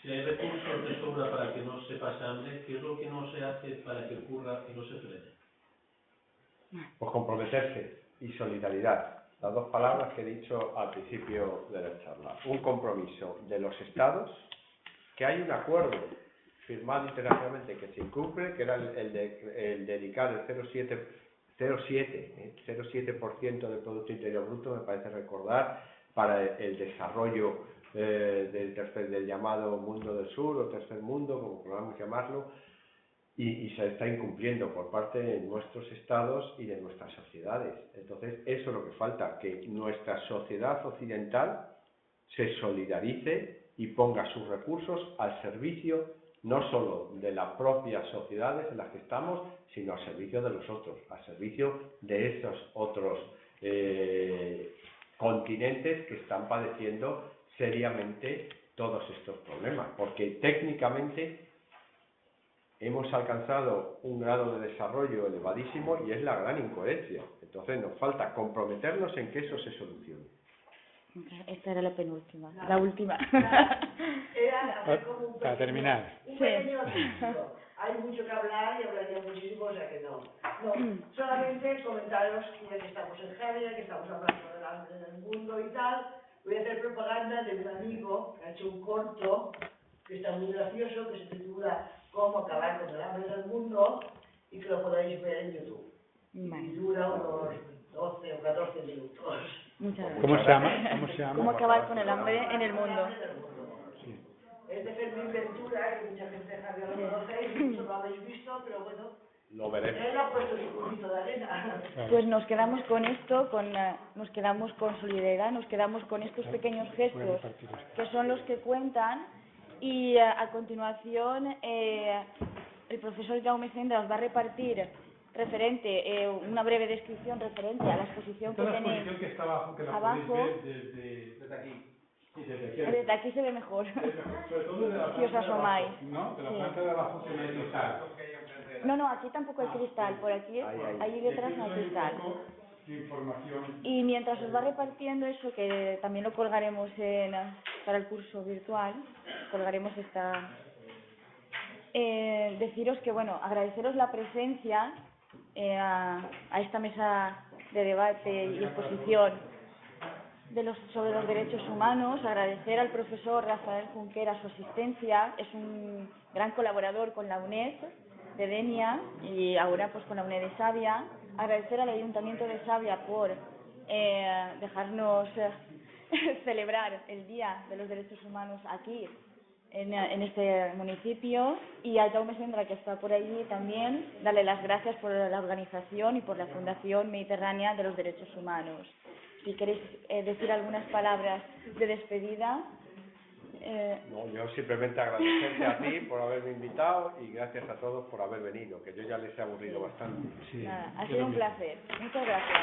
Si hay recursos de sobra para que no se pase hambre, ¿qué es lo que no se hace para que ocurra y no se frene? Pues comprometerse y solidaridad. Las dos palabras que he dicho al principio de la charla. Un compromiso de los Estados, que hay un acuerdo firmado internacionalmente que se incumple, que era el dedicar el 0,7% del Producto Interior Bruto, me parece recordar, para el desarrollo del llamado mundo del sur o tercer mundo, como queramos llamarlo, y se está incumpliendo por parte de nuestros estados y de nuestras sociedades. Entonces, eso es lo que falta, que nuestra sociedad occidental se solidarice y ponga sus recursos al servicio no solo de las propias sociedades en las que estamos, sino al servicio de los otros, al servicio de esos otros continentes que están padeciendo seriamente todos estos problemas, porque técnicamente hemos alcanzado un grado de desarrollo elevadísimo y es la gran incoherencia. Entonces nos falta comprometernos en que eso se solucione. Esta era la penúltima, la última. Era hacer como un para terminar. pequeño artículo. Hay mucho que hablar y hablaría muchísimo, o sea que no. Solamente comentaros que ya que estamos en Género, que estamos hablando del hambre en el mundo y tal, voy a hacer propaganda de un amigo que ha hecho un corto que está muy gracioso, que se titula Cómo acabar con el hambre en el mundo, y que lo podéis ver en YouTube. Y dura unos 12 o 14 minutos. ¿Cómo se llama? ¿Cómo acabar con el hambre en el mundo? Es de Fermín Ventura, que mucha gente ya lo conocéis, mucho lo habéis visto, pero bueno, lo veremos. Él ha puesto su poquito de arena. Pues nos quedamos con esto, nos quedamos con solidaridad, nos quedamos con estos pequeños gestos que son los que cuentan, y a continuación el profesor Jaume Senda os va a repartir referente, una breve descripción referente a la exposición que Esta es la tenéis exposición que está abajo, que la abajo. podéis ver desde aquí. Sí, desde aquí. Desde aquí se ve mejor. Sobre todo desde la Si os planta de asomáis. abajo, ¿no? De la Sí. planta de abajo que no hay cristal. No, aquí tampoco hay cristal, por aquí, allí detrás no hay cristal. Información. Y mientras os va repartiendo eso, que también lo colgaremos para el curso virtual, colgaremos esta... deciros que, bueno, agradeceros la presencia a esta mesa de debate y exposición sobre los derechos humanos, agradecer al profesor Rafael Junquera su asistencia, es un gran colaborador con la UNED de Denia y ahora pues con la UNED de Savia, agradecer al Ayuntamiento de Savia por dejarnos celebrar el Día de los Derechos Humanos aquí en este municipio, y a Jaume Sendra, que está por allí también, darle las gracias por la organización y por la Fundación Mediterránea de los Derechos Humanos. Si queréis decir algunas palabras de despedida. No, yo simplemente agradecerte a ti por haberme invitado y gracias a todos por haber venido, que yo ya les he aburrido bastante. Nada, ha sido un placer. Muchas gracias.